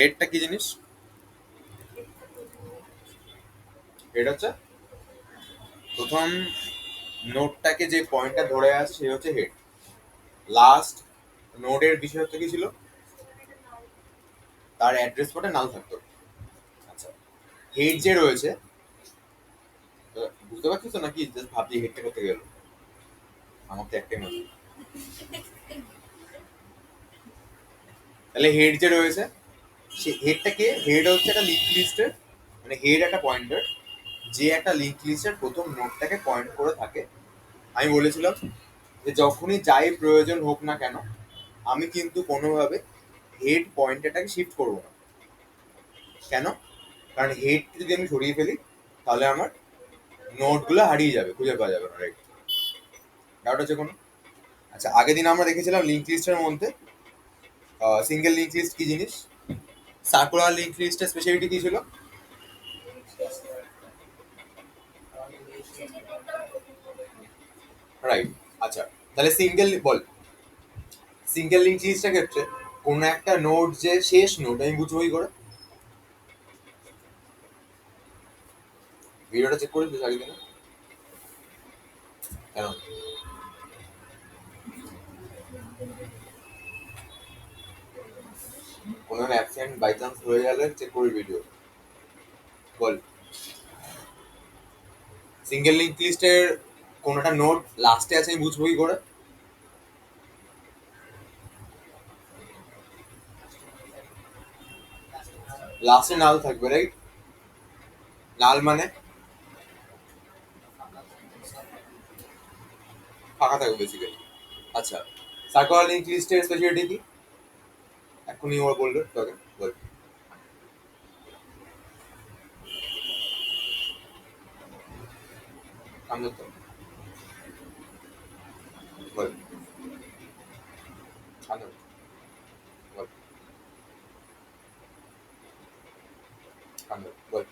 হেডটা কি জিনিস? হেড হচ্ছে প্রথম নোটটাকে যে পয়েন্টটা ধরে আসছে সে হচ্ছে হেড। লাস্ট নোডের বিষয় হচ্ছে কি ছিল, তার অ্যাড্রেস পটে নাল থাকতো। আচ্ছা, হেড যে রয়েছে, তো বুঝতে পারছিস তো নাকি জাস্ট ভাবছি হেডটা করতে গেল? আমার তো একটাই মনে হয়। তাহলে হেড যে রয়েছে, সে হেডটাকে, হেড হচ্ছে একটা লিঙ্ক লিস্টের, মানে হেড একটা পয়েন্টার যে একটা লিঙ্ক লিস্টের প্রথম নোটটাকে পয়েন্ট করে থাকে। আমি বলেছিলাম যে যখনই যাই প্রয়োজন হোক না কেন, আমি কিন্তু কোনোভাবে হেড পয়েন্টারটাকে শিফট করবো না। কেন? কারণ হেড যদি আমি সরিয়ে ফেলি তাহলে আমার নোটগুলো হারিয়ে যাবে, খুঁজে পাওয়া যাবে না। রাইট? ডাউট আছে কোনো? আচ্ছা, আগের দিন আমরা দেখেছিলাম লিঙ্ক লিস্টের মধ্যে সিঙ্গেল লিঙ্ক লিস্ট কি জিনিস, সার্কুলার লিঙ্ক লিস্টের স্পেশালিটি কি ছিল? রাইট। আচ্ছা, তাহলে সিঙ্গেল বল, সিঙ্গেল লিঙ্ক লিস্টের ক্ষেত্রে কোন একটা নোড যে শেষ নোড আমি বুঝবো কি করে? ভিডিওটা চেক করে দিস আগের দিনে। কেন? কোনো অ্যাবসেন্ট বাই চান্স হয়ে গেলে চেক করি ভিডিও। বল, সিঙ্গেল লিঙ্ক লিস্টের কোন একটা নোড লাস্টে আছে আমি বুঝবো কি করে? লাস্টে নাল থাকবে, রাইট? নাল মানে ফাঁকা থাকবে বেসিক্যালি। আচ্ছা, সার্কুলার লিঙ্ক লিস্টের স্পেশালিটি কি? এখনই ওরা বললো তোকে, বল। আমি তো বল, আমি বল, আমি বল।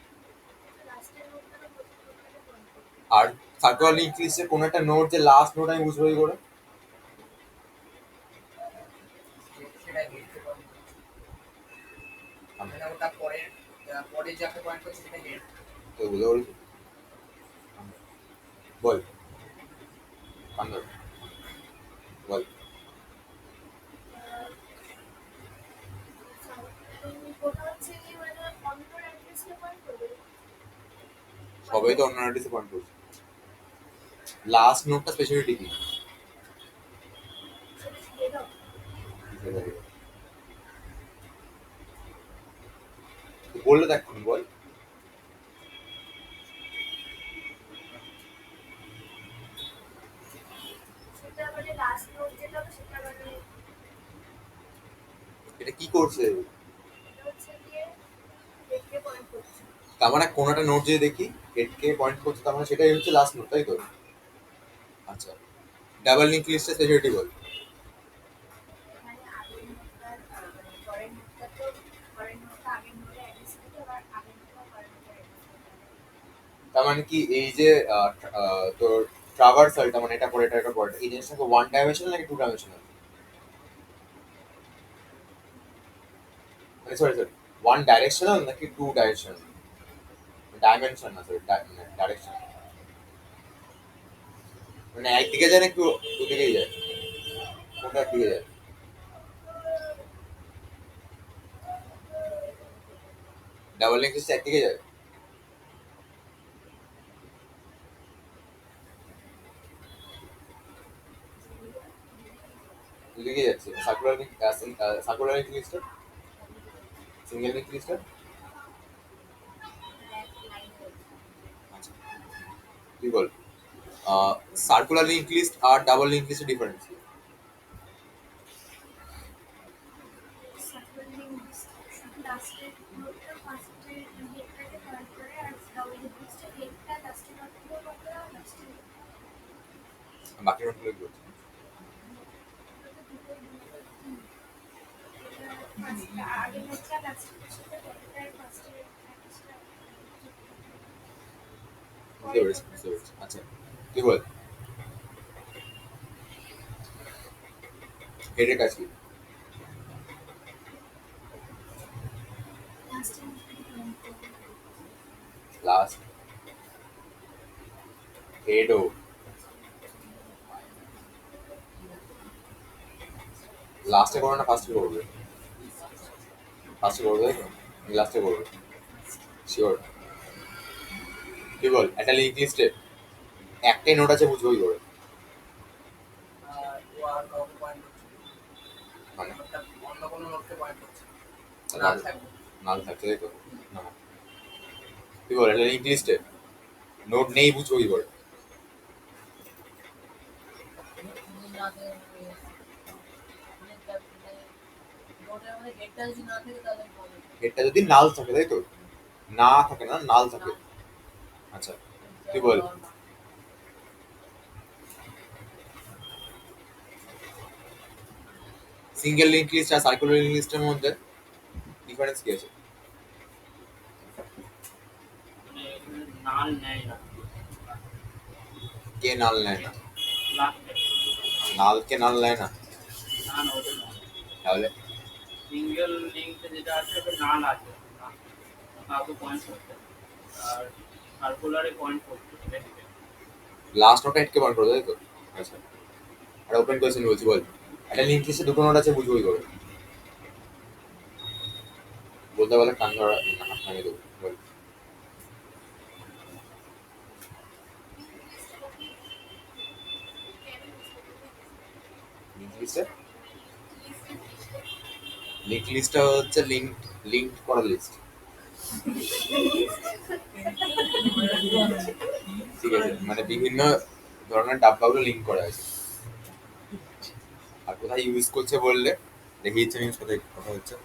আর সার্কুলার লিঙ্ক লিস্টের কোন একটা নোড যে লাস্ট নোড আমি বুঝবো কি করে? তো বুঝতে পারছি। বল, আমি বল। সবাই তো অন্য অ্যাড্রেসে পয়েন্ট করছে। লাস্ট নোটটা স্পেশালিটি কি? বললে দেখ, বল। এটা কি করছে? তার মানে কোন একটা নোট যদি দেখি হেডকে পয়েন্ট করছে, তার মানে সেটাই হচ্ছে লাস্ট নোট, তাই তো? আচ্ছা, ডাবল লিঙ্ক লিস্টের স্পেশালিটি বল। তার মানে কি এই যে তোর ট্রাভার্সাল, তার মানে এটা পরে এটা পরে এই জিনিসটাকে ওয়ান ডাইমেনশনাল নাকি টু ডাইমেনশনাল? মানে সরি সরি, ওয়ান ডাইরেকশনাল নাকি টু ডাইরেকশনাল? ডাইমেনশন না সরি, ডাইরেকশন। মানে একদিকে যায় না একটু দুদিকেই যায়? কোনটা একদিকে যায়? ডাবল লিঙ্ক লিস্ট একদিকে যায়? দুদিকে যাচ্ছে। Circular link, circular link list, single link list. আচ্ছা, তুই বল, সার্কুলার লিঙ্ক লিস্ট আর ডাবল লিঙ্ক লিস্টের ডিফারেন্স কি? বাকি নোটগুলো কি বলছে? বুঝতে পেরেছি, বুঝতে পেরেছি। আচ্ছা, তুই বল, হেডের কাজ কি? লাস্ট হেডও লাস্টে করো না ফার্স্টে করবে? ফার্স্টে করবে তাই তো? লাস্টে করবে শিওর? কি বল, একটা লিঙ্ক লিস্টে একটাই নোট আছে বুঝবো কি করে? মানে নাল থাকছে তাই তো? না, কি বল, একটা লিঙ্ক লিস্টে নোট নেই বুঝবো কি করে? হেডটা যদি নাল থাকে তাই তো? না থাকে না, নাল থাকে। আচ্ছা, তুই বল। সিঙ্গেল লিঙ্ক লিস্ট আর সার্কুলার লিঙ্ক লিস্টের মধ্যে ডিফারেন্স কি আছে? কে নাল নেয় না? নালকে নাল নেয় না তাহলে? সিঙ্গেল লিঙ্কে যেটা আছে ওটা নাল আছে, কাউকে পয়েন্ট করতে, আর সার্কুলারে পয়েন্ট করতে, ঠিক আছে? লাস্ট নোটটা হেডকে পয়েন্ট করে তাই তো? আচ্ছা, আর ওপেন কোয়েশ্চেন বলছি, বল। একটা লিঙ্ক লিস্টে দুটো নোট আছে বুঝবো কি করে? বলতে বলে কান ধরা হাত ভাঙিয়ে দেবো, বল। লিঙ্ক লিস্টে লিঙ্ক লিস্টটা হচ্ছে লিঙ্ক করা লিস্ট, ঠিক আছে? মানে বিভিন্ন ধরনের ডাব্বাগুলো লিঙ্ক করা আছে। আর কোথায় ইউজ করছে বললে দেখিয়েছে আমি কোথায় কথা হচ্ছে।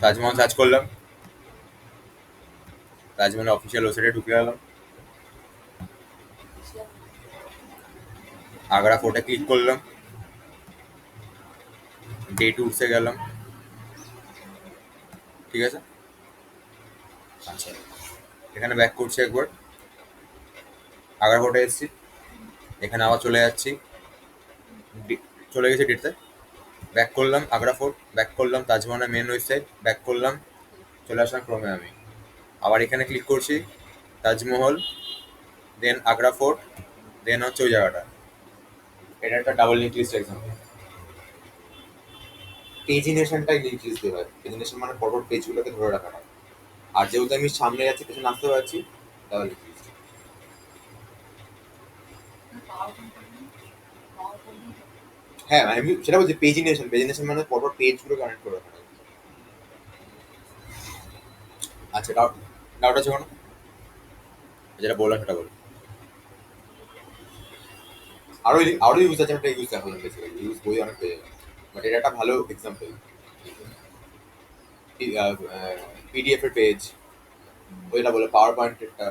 তাজমহল সার্চ করলাম, তাজমহল অফিসিয়াল ওয়েবসাইটে ঢুকে গেলাম, আগ্রা ফোর্টে ক্লিক করলাম, ডে টুরসে গেলাম, ঠিক আছে? আচ্ছা, এখানে ব্যাক করছি একবার, আগ্রা ফোর্টে এসেছি, এখানে আবার চলে যাচ্ছি, চলে গেছি ডেটতে, ব্যাক করলাম আগ্রা ফোর্ট, ব্যাক করলাম তাজমহলের মেন ওয়েবসাইট, ব্যাক করলাম, চলে আসলাম ক্রমে আমি, আবার এখানে ক্লিক করছি Taj Mahal, then Agra fort, then হচ্ছে ওই জায়গাটা। এটা একটা ডাবল লিঙ্ক লিস্ট এক্সাম্পল। পেজিনেশনটাই লিঙ্ক লিস্ট দিয়ে হয়। পেজিনেশন মানে পরপর পেজগুলোকে ধরে রাখা হয়। আর যেহেতু আমি সামনে যাচ্ছি পেছনে আসতে পারছি, তাহলে লিঙ্ক লিস্ট। হ্যাঁ, আমি সেটা বলছি, পেজিনেশন পেজিনেশন মানে পরপর পেজগুলো কানেক্ট করে রাখা হয়। আচ্ছা, ডাউট আছে কোনো? যেটা বললাম সেটা বল। আরো ইউজ আছে, একটা ইউজ দেখালাম, বেসিক্যালি ইউজ বই অনেক পেয়ে যাবে, বাট এটা একটা ভালো এক্সাম্পল। পিডিএফ এর পেজ, ওইটা বলে পাওয়ার পয়েন্টেরটা।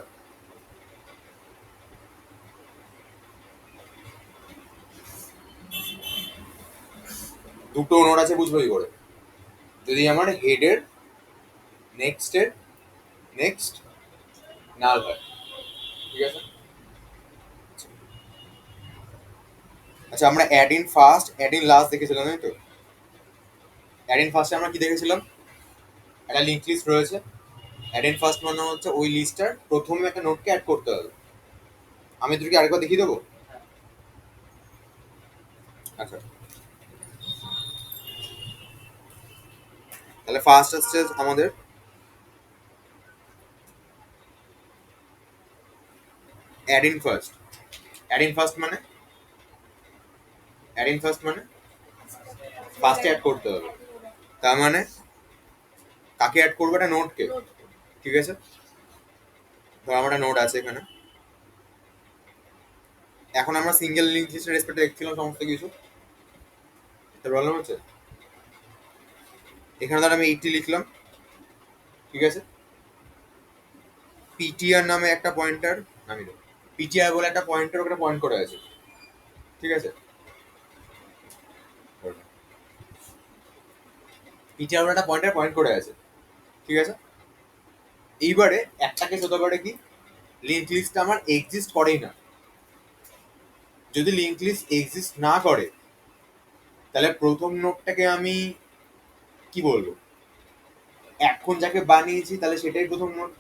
দুটো নোট আছে বুঝবো কি করে? যদি আমার হেডের নেক্সটের নেক্সট নাল হয়, ঠিক আছে? আচ্ছা, আমরা add in first add in last দেখেছিলাম তাই তো? অ্যাড ইন ফার্স্টে আমরা কি দেখেছিলাম? একটা লিঙ্ক লিস্ট রয়েছে, অ্যাড ইন ফার্স্ট মানে হচ্ছে ওই লিস্টটার প্রথমে একটা নোটকে অ্যাড করতে হবে। আমি তোকে আরেকবার দেখিয়ে দেবো। আচ্ছা, তাহলে ফার্স্ট আসছে আমাদের add in first. Add in first মানে অ্যাড ইন ফার্স্ট মানে ফার্স্টে অ্যাড করতে হবে। তার মানে কাকে অ্যাড করবো? একটা নোটকে, ঠিক আছে? ধর আমার একটা নোট আছে এখানে, এখন আমরা সিঙ্গেল লিঙ্ক লিস্টের রেসপেক্টে দেখছিলাম সমস্ত কিছু, তোর প্রবলেম হচ্ছে? এখানে ধর আমি 80 লিখলাম, ঠিক আছে? পিটিআর নামে একটা পয়েন্টার, আমি পিটিআর বলে একটা পয়েন্টার ওখানে পয়েন্ট করে আছে, ঠিক আছে? পিটিআর বলে একটা পয়েন্টার পয়েন্ট করে আছে, ঠিক আছে? এইবারে একটা কেস হতে পারে কি, লিঙ্ক লিস্টটা আমার এক্সিস্ট করেই না, যদি লিঙ্ক লিস্ট এক্সিস্ট না করে তাহলে প্রথম নোটটাকে আমি কি বলবো, এখন যাকে বানিয়েছি তাহলে সেটাই প্রথম নোট।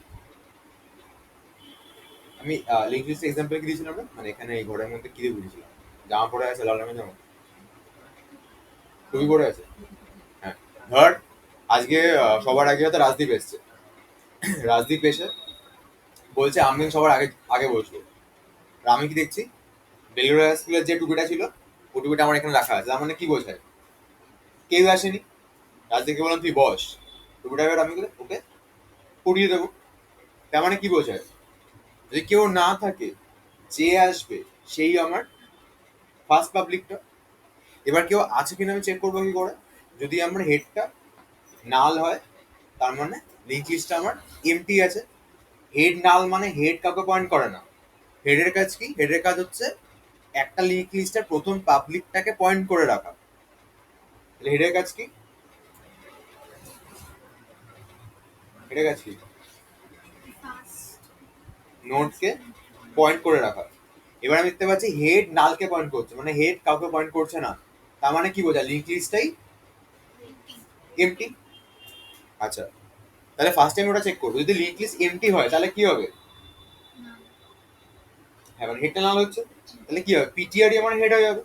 আমি লিঙ্ক লিস্ট এক্সাম্পল কি দিয়েছিলাম না, মানে এখানে এই ঘরের মধ্যে কি দিয়ে বুঝেছিলাম, জামা পরে আছে লাল রঙের জামা, টুপি পরে আছে। হ্যাঁ, ধর আজকে সবার আগে হয়তো রাজদীপ এসছে, রাজদীপ এসে বলছে আমি সবার আগে আগে বসবো। আর আমি কি দেখছি, বেলুড়া স্কুলের যে টুপিটা ছিল ওই টুপিটা আমার এখানে রাখা আছে, তার মানে কি বোঝায় কেউ আসেনি। রাজদীপকে বললাম তুই বস, টুপিটা এবার আমি ওকে পরিয়ে দেবো, তার মানে কি বোঝায় যদি কেউ না থাকে যে আসবে সেই আমার ফার্স্ট পাবলিকটা। এবার কেউ আছে কিনা আমি চেক করবো কি করে, যদি আমার হেডটা নাল হয় তার মানে লিঙ্ক লিস্টটা আমার এমটি আছে। হেড নাল মানে হেড কাউকে পয়েন্ট করে না। হেডের কাজ কি, হেডের কাজ হচ্ছে একটা লিঙ্ক লিস্টের প্রথম পাবলিকটাকে পয়েন্ট করে রাখা। হেডের কাজ কি, হেডের কাজ কি, নোটকে পয়েন্ট করে রাখা। এবার আমি দেখতে পাচ্ছি হেড নালকে পয়েন্ট করছে, মানে হেড কাউকে পয়েন্ট করছে না, তার মানে কি বোঝায় লিঙ্ক লিস্টটাই এমটি। আচ্ছা, তাহলে ফার্স্ট টাইম ওটা চেক করবো, যদি লিঙ্ক লিস্ট এমটি হয় তাহলে কি হবে, হ্যাঁ মানে হেডটা নাল হচ্ছে, তাহলে কি হবে পিটিআরই আমার হেড হয়ে যাবে।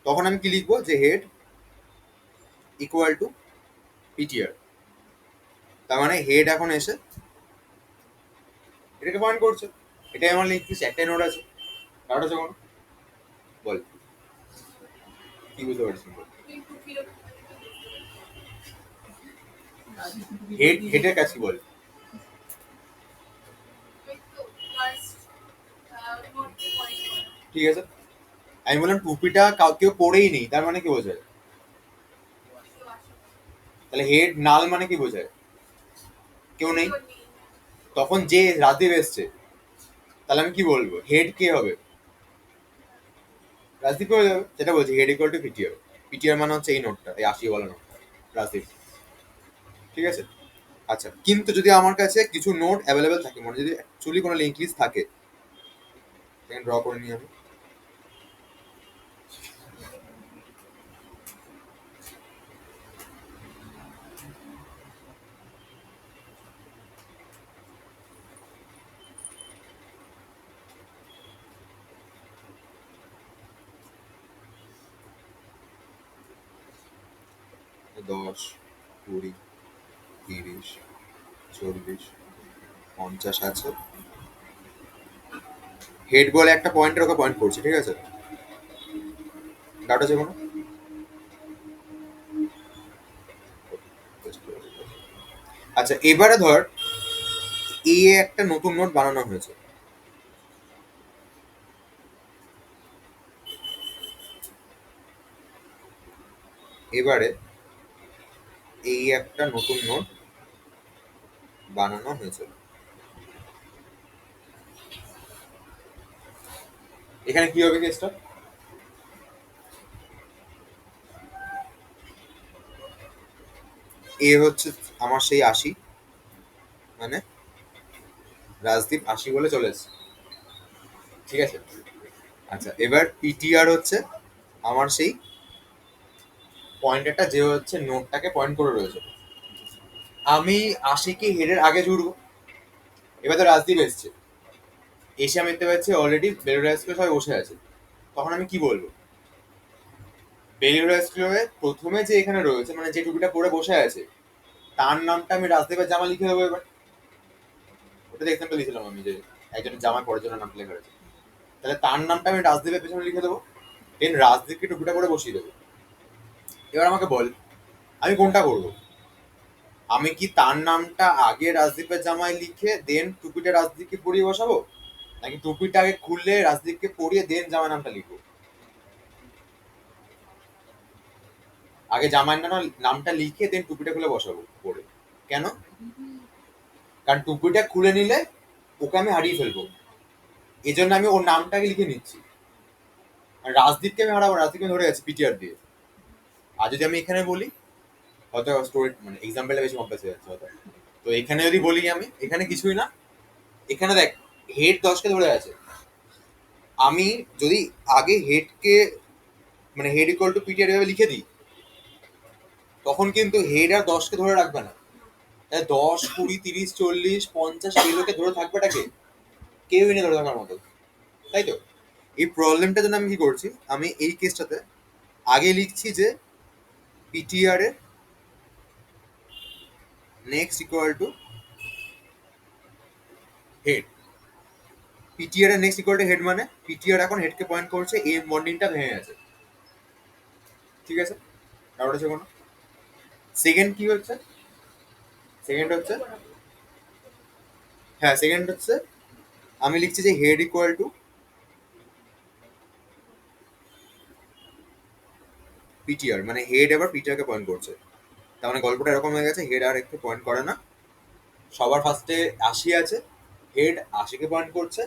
তখন আমি কি লিখবো যে হেড ইকুয়াল টু পিটিআর, তার মানে হেড এখন এসে এটাকে পয়েন্ট করছে, এটাই আমার লিঙ্ক লিস্ট, একটাই নোট আছে। কারোটা যখন বল কি বুঝতে পারছিস, হেড হেডের কাজ কি বল। ঠিক আছে, আমি বললাম টুপিটা কেউ পরেই নেই, তার মানে কি বোঝায়, তাহলে হেড নাল মানে কি বোঝায় কেউ নেই। তখন যে রাজদীপ এসছে তাহলে আমি কি বলবো, হেড কে হবে, রাজদীপ হয়ে যাবে, যেটা বলছি head equal to PTR. PTR মানে হচ্ছে এই নোটটা, এই 80 বলা নোটটা, রাজদীপ। ঠিক আছে, আচ্ছা কিন্তু যদি আমার কাছে কিছু নোট অ্যাভেলেবেল থাকে, মানে যদি অ্যাকচুয়ালি কোনো লিঙ্ক লিস্ট থাকে, ড্র করে নিই আমি। দশ, 20, 30, 40, 50 আছে, হেড বলে একটা পয়েন্টের ওকে পয়েন্ট করছে। ঠিক আছে, ডাটা যে কোনো, আচ্ছা এবারে ধর এই একটা নতুন নোট বানানো হয়েছে, এবারে এই একটা নতুন নোট বানানো হয়েছে, এখানে কি হবে কেসটা, এ হচ্ছে আমার সেই 80, মানে রাজদীপ 80 বলে চলে এসছে। ঠিক আছে, আচ্ছা এবার পিটিআর হচ্ছে আমার সেই পয়েন্টারটা যে হচ্ছে নোটটাকে পয়েন্ট করে রয়েছে। আমি 80কে হেডের আগে জুড়বো। এবার তো রাজদীপ এসছে, এসে আমি দেখতে পাচ্ছি অলরেডি বেলুড়া স্কুলে সবাই বসে আছে। তখন আমি কি বলবো, বেলুড়া স্কুলে প্রথমে যে এখানে রয়েছে, মানে যে টুপিটা পরে বসে আছে তার নামটা আমি রাজদীপের জামা লিখে দেবো। এবার ওটা এক্সাম্পল দিয়েছিলাম আমি, যে একজনের জামা পরের জন্য নামটা লেখা রয়েছে, তাহলে তার নামটা আমি রাজদীপের পেছনে লিখে দেবো, দেন রাজদীপকে টুপিটা পরে বসিয়ে দেবো। এবার আমাকে বল আমি কোনটা করবো, আমি কি তার নামটা আগে রাজদীপের জামায় লিখে দেন টুপিটা রাজদীপকে পরিয়ে বসাবো, নাকি টুপিটা আগে খুললে রাজদীপকে পরিয়ে দেন জামার নামটা লিখবো। আগে জামার নামটা লিখে দেন টুপিটা খুলে বসাবো পরে, কেন, কারণ টুপিটা খুলে নিলে ওকে আমি হারিয়ে ফেলবো, এই জন্য আমি ওর নামটাকে লিখে নিচ্ছি। আর রাজদীপকে আমি হারাবো, রাজদীপকে ধরে গেছি পিটিআর দিয়ে। আর যদি আমি এখানে বলি, হয়তো স্টোরি মানে এক্সাম্পলটা বেশি কমপ্লেক্স হয়ে যাচ্ছে হয়তো, তো এখানে যদি বলি আমি, এখানে কিছুই না, এখানে দেখ হেড 10কে ধরে আছে, আমি যদি আগে হেডকে মানে হেড ইকুয়াল টু পিটিআর এভাবে লিখে দিই, তখন কিন্তু হেড আর 10কে ধরে রাখবে না। তাই 10, 20, 30, 40, 50 এগুলোকে ধরে থাকবেটাকে কেউই না ধরে থাকার মতো, তাই তো? এই প্রবলেমটার জন্য আমি কি করছি, আমি এই কেসটাতে আগে লিখছি যে পিটিআর এর next equal to head. PTR এর নেক্সট ইকুয়াল টু হেড মানে পিটিআর এখন হেডকে পয়েন্ট করছে, এই বন্ডিংটা ভেঙে গেছে। ঠিক আছে, ডাউট আছে কোনো? সেকেন্ড কি হচ্ছে, সেকেন্ড হচ্ছে, হ্যাঁ সেকেন্ড হচ্ছে আমি লিখছি যে হেড ইকুয়াল টু পিটিআর, মানে হেড এবার পিটিআর কে পয়েন্ট করছে। তার মানে গল্পটা এরকম হয়ে গেছে, হেড আর একটু পয়েন্ট করে না। সবার ফার্স্টে 80 আছে, হেড 80কে পয়েন্ট করছে,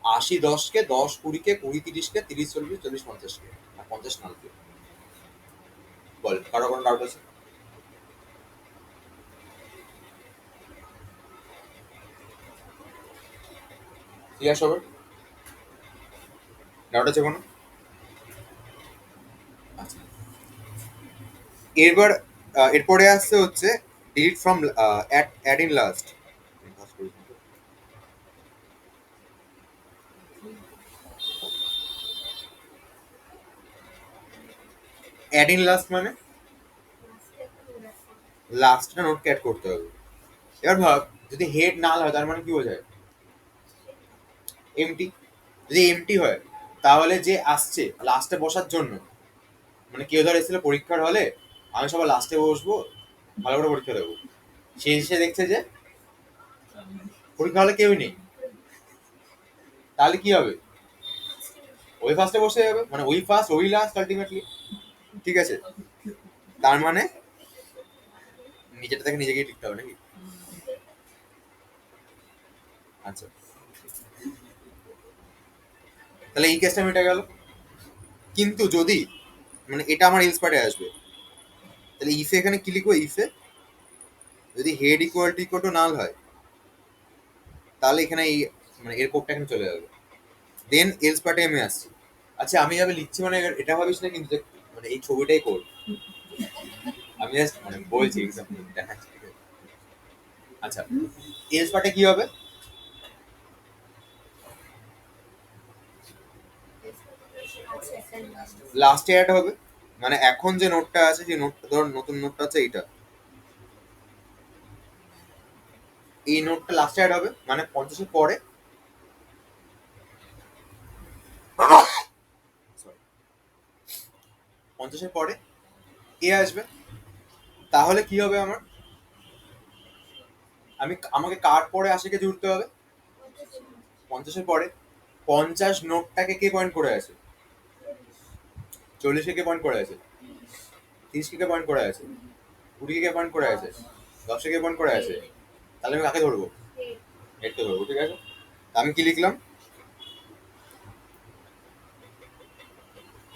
80 10কে, 10 20কে, 20 30কে, 30 40 40 50কে, আর 50 নালকে। বল, কারো কোনো ডাউট আছে? ক্লিয়ার সবার? ডাউট আছে কোনো? আচ্ছা, এরবার এরপরে আসছে হচ্ছে delete from add in last. Add in last মানে লাস্টটা নোটকে অ্যাড করতে হবে। এবার ভাব, যদি হেড নাল হয় তার মানে কি বোঝায়? এমটি। যদি এমটি হয় তাহলে যে আসছে লাস্টে বসার জন্য, মানে কেউ ধর এসেছিল পরীক্ষার হলে, আমি সবার লাস্টে বসবো, ভালো করে পরীক্ষা দেবো, সে এসে দেখছে যে পরীক্ষা হলে কেউই নেই, তাহলে কি হবে? ওই ফার্স্টে বসে যাবে, মানে ওই ফার্স্ট ওই লাস্ট আলটিমেটলি। ঠিক আছে, তার মানে নিজেটা থেকে নিজেকেই লিখতে হবে নাকি? আচ্ছা, তাহলে এই কেসটা মিটে গেল। কিন্তু যদি মানে এটা আমার এলস পার্টে আসবে, তাহলে ইফে এখানে কি লিখবো? ইফে যদি হেড ইকুয়াল টু নাল হয়, তাহলে এখানে এই মানে এর কোডটা এখানে চলে যাবে। দেন এলস পার্টে আমি আসছি। আচ্ছা, আমি যাবে লিখছি মানে এটা ভাবিস না কিন্তু যে মানে এই ছবিটাই কোড, আমি জাস্ট মানে বলছি এক্সাম্পল দেখাচ্ছি, ঠিক আছে? আচ্ছা, এলস পার্টে কি হবে? লাস্টে অ্যাড হবে, মানে এখন যে নোটটা আছে, যে নোটটা ধর নতুন নোটটা আছে এইটা, এই নোটটা লাস্টে অ্যাড হবে, মানে 50-এর পরে, sorry, 50-এর পরে এ আসবে। তাহলে কি হবে আমার, আমাকে কার পরে 80-কে জুড়তে হবে? 50-এর পরে। 50 নোটটাকে কে পয়েন্ট করে আছে? 40-কে কে পয়েন্ট করে আছে? 30-কে কে পয়েন্ট করে আছে? 20-কে কে পয়েন্ট করে আছে? 10-কে কে পয়েন্ট করে আছে? তাহলে আমি কাকে ধরবো? হেডকে ধরবো, ঠিক আছে? আমি কি লিখলাম?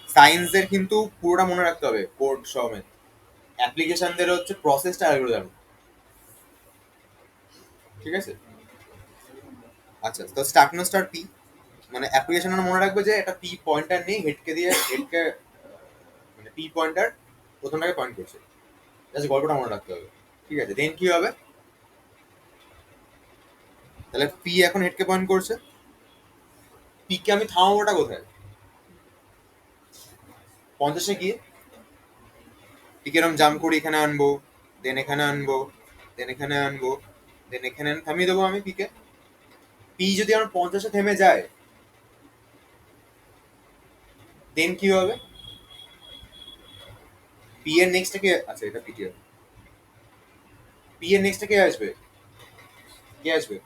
সায়েন্সের কিন্তু পুরোটা মনে রাখতে হবে, কোড সমেত। অ্যাপ্লিকেশনদের হচ্ছে প্রসেসটা অ্যালগরিদম, ঠিক আছে? আচ্ছা, তো স্টার্ট নো স্টার পি, মানে অ্যাপ্লিকেশন মনে রাখবে যে এটা পি পয়েন্টার নেই, হেডকে দিয়ে হেডকে মানে পি পয়েন্টার প্রথমটাকে পয়েন্ট করছে, জাস্ট গল্পটা মনে রাখতে হবে। ঠিক আছে, দেন কি হবে? তাহলে পি এখন হেডকে পয়েন্ট করছে, পি কে আমি থামাবোটা কোথায়? 50-এ গিয়ে পিকে এরকম জাম্প করি, এখানে আনবো, দেন এখানে আনবো, দেন এখানে আনবো, দেন এখানে থামিয়ে দেবো আমি পিকে। পি যদি আমার 50-এ থেমে যায়, দেন কি হবে? পি এর নেক্সটে কে, আচ্ছা এটা পিটি হবে, পি এর নেক্সটে কে আসবে? কে আসবে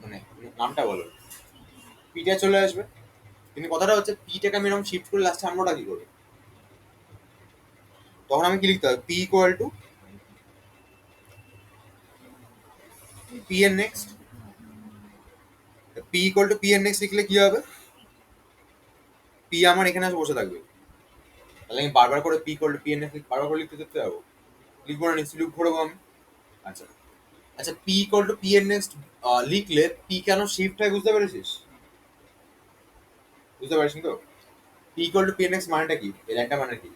মানে নামটা বলো? পিটা চলে আসবে। কিন্তু কথাটা হচ্ছে পিটাকে আমি এরকম শিফট করে লাস্টে আনবোটা কি করে? তখন আমি কি লিখতে হবে? পি ইকুয়াল টু পি এর next, P equal to P এর নেক্সট লিখলে কি হবে? পি আমার এখানে এসে বসে থাকবে, তাহলে আমি বারবার করে পি ইকুয়াল টু পি এর নেক্সট বারবার করে লিখতে দেখতে যাবো? লিখবো না, নিশ্চয়ই লুপ ঘুরবো আমি। আচ্ছা, আচ্ছা, পি ইকুয়াল টু পি এর নেক্সট লিখলে পি কেন শিফট হয় বুঝতে পেরেছিস? বুঝতে পারছেন তো? P equal to P N x মানেটা কি? এর একটা মানে কি?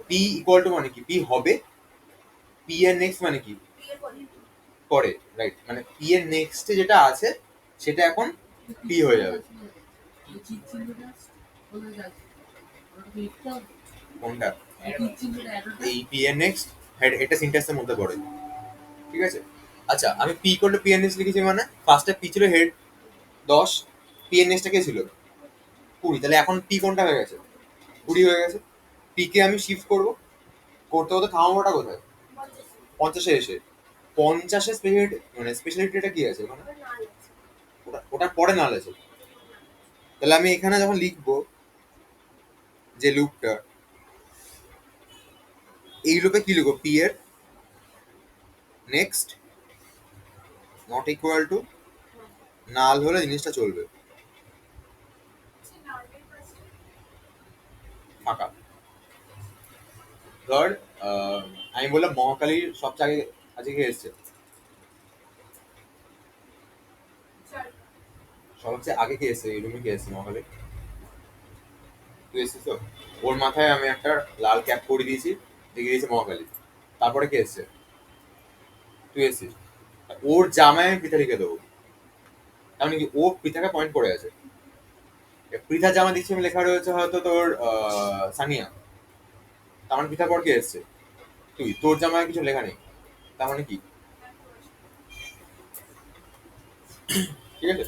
পি ইকুয়াল টু মানে কি? পি হবে, পি এর নেক্সট মানে কি? পরে, রাইট? মানে পি এর নেক্সটে যেটা আছে সেটা এখন পি হয়ে যাবে। কোনটা? এই পি এর নেক্সট এটা সিনট্যাক্সের মধ্যে পড়ে, ঠিক আছে? আচ্ছা, আমি পি ইকুয়াল টু পি এর নেক্সট লিখেছি, মানে ফার্স্টে পি ছিল হেড 10, পি এর নেক্সটটা কে ছিল? 20। তাহলে এখন পি কোনটা হয়ে গেছে? 20 হয়ে গেছে। পি কে আমি শিফট করবো, করতে হতে থামাবোটা কোথায়? 50-এ এসে। 50-এ মানে স্পেশালিটিটা কি আছে ওখানে? ওটার পরে নাল আছে। তাহলে আমি এখানে যখন লিখবো যে লুপটা, এই লুপে কি লিখবো? পি এর নেক্সট নট ইকুয়াল টু নাল হলে জিনিসটা চলবে, ফাঁকা। ধর আমি বললাম মহাকালীর সবচেয়ে আগে আজকে কে এসছে? সবচেয়ে আগে কে এসছে এই রুমে? কে এসছে মহাকালী? তুই এসছিস তো? ওর মাথায় আমি একটা লাল ক্যাপ করে দিয়েছি, দেখে দিয়েছে মহাকালী। তারপরে কে এসছে? তুই এসছিস। ওর জামায় আমি পৃথা লিখে দেবো, তার মানে কি ও পৃথাকে পয়েন্ট করে আছে। পৃথা জামা দিচ্ছি আমি, লেখা রয়েছে হয়তো তোর সানিয়া, তার মানে পৃথা পর কে এসছে? তুই। তোর জামায় কিছু লেখা নেই, তার মানে কি? ঠিক আছে।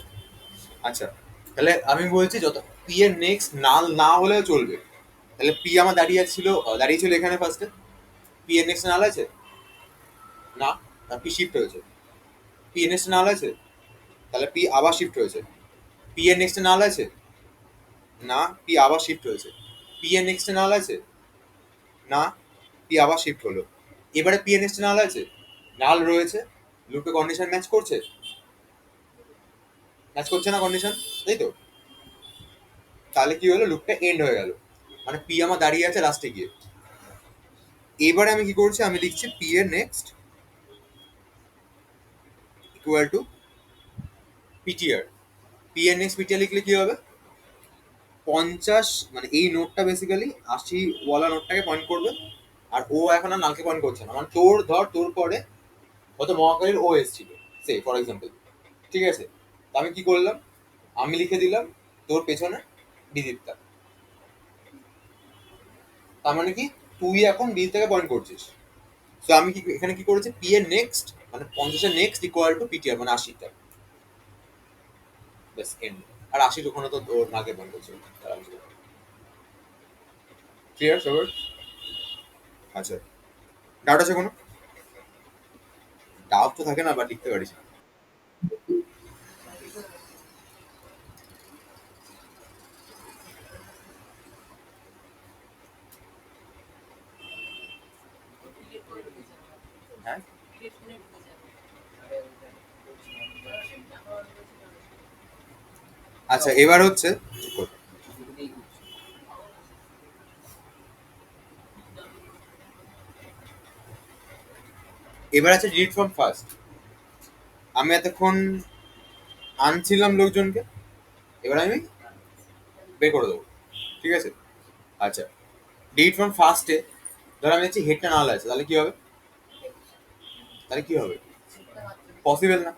আচ্ছা, তাহলে আমি বলছি যত পি এর নেক্সট নাল না হলেও চলবে। তাহলে পি আমার দাঁড়িয়ে ছিল এখানে ফার্স্টে। পি এর নেক্সট নাল আছে না? পি শিফট হয়েছে। পি এর নেক্সট নাল আছে, তাহলে পি আবার শিফট হয়েছে। পি এর নেক্সট নাল আছে না? পি আবার শিফট হয়েছে। পি এর নেক্সট নাল আছে না? পি আবার শিফট হলো। এবারে পি এর নেক্সট নাল আছে, নাল রয়েছে, লুপে কন্ডিশন ম্যাচ করছে, ম্যাচ করছে না কন্ডিশন, তাই তো? তাহলে কি হলো? লুপটা এন্ড হয়ে গেল, মানে পি আমার দাঁড়িয়ে আছে লাস্টে গিয়ে। এবারে আমি কি করছি? আমি লিখছি পি এর next equal two PTR. P এর নেক্সট পিটিআর লিখলে কি হবে? 50, মানে এই নোটটা বেসিক্যালি 80 ওয়ালা নোটটাকে পয়েন্ট করবে, আর ও এখন আর নালকে পয়েন্ট করছে না। মানে তোর ধর, তোর পরে হয়তো মহাকালীর ও এসছিল, সে ফর এক্সাম্পল, ঠিক আছে? তো আমি কি করলাম? আমি লিখে দিলাম তোর পেছনে বিদিপ্তা। তার মানে কি তুই এখন বিদিপ্তাকে পয়েন্ট করছিস। তো আমি কি এখানে কি করেছি? পি এর নেক্সট মানে 50-এর নেক্সট ইকুয়াল টু পিটিআর, মানে 80টা, ব্যাস এন্ড। আর 80 ওখানে তো তোর নাকে পয়েন্ট করছে। ক্লিয়ার সবার? আচ্ছা, ডাউট আছে কোনো? ডাউট তো থাকে না, বাট লিখতে পারিস না। হ্যাঁ, আচ্ছা এবার হচ্ছে, এবার আছে ডিলিট ফ্রম ফার্স্ট। আমি এতক্ষণ আনছিলাম লোকজনকে, এবার আমি বের করে দেবো, ঠিক আছে? আচ্ছা, ডিলিট ফ্রম ফার্স্টে ধর আমি হচ্ছে হেডটা নাল আছে, তাহলে কি হবে? তাহলে কি হবে? পসিবল না,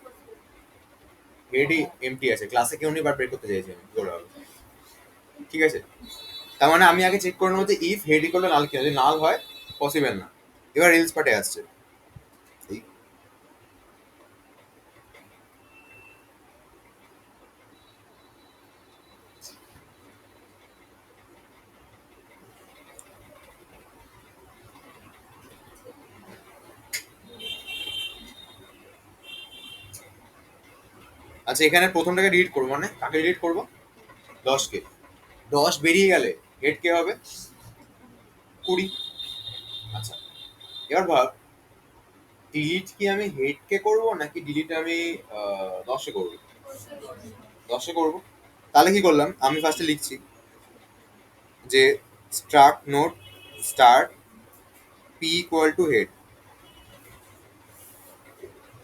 হেডই এমটি আছে, ক্লাসে কেউ নেই, বাট বের করতে চাইছি আমি, কি করে হবে? ঠিক আছে, তার মানে আমি আগে চেক করে নেবো যে ইফ হেড ইকুয়াল টু নাল কি, যদি নাল হয় পসিবল না। এবার রিলস পার্টে আসছে। এই- আচ্ছা, এখানে প্রথমটাকে ডিলিট করবো, মানে কাকে ডিলিট করবো? 10-কে। 10 বেরিয়ে গেলে হেড কে হবে? 20। আচ্ছা, এবার ভাব, ডিলিট কি আমি হেড কে করবো নাকি ডিলিট আমি 10-এ করবো? 10-এ করবো। তাহলে কি করলাম? আমি ফার্স্টে লিখছি যে struct node star p equal to head.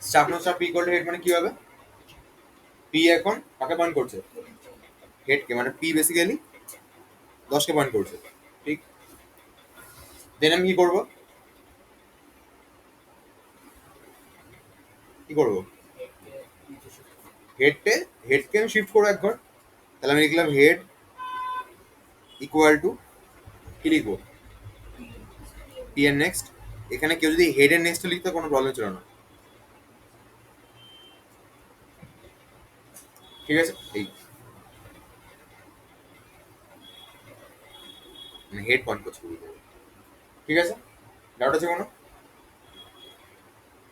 Struct node star p equal to head মানে কি হবে? পি এখন কাকে পয়েন্ট করছে? হেডকে, মানে পি বেসিক্যালি 10কে পয়েন্ট করছে, ঠিক? দেন আমি কি করবো, কি করবো, হেডকে নিচে shift করো। হেডকে হেডকে আমি শিফট করবো এক ঘর। তাহলে আমি লিখলাম হেড ইকুয়াল টু, কি লিখবো, পি এর নেক্সট। এখানে কেউ যদি হেড এর নেক্সট লিখতে কোনো প্রবলেম ছিল না, ঠিক আছে? এই হেড পয়েন্ট করছে, ঠিক আছে? ডাউট আছে কোনো?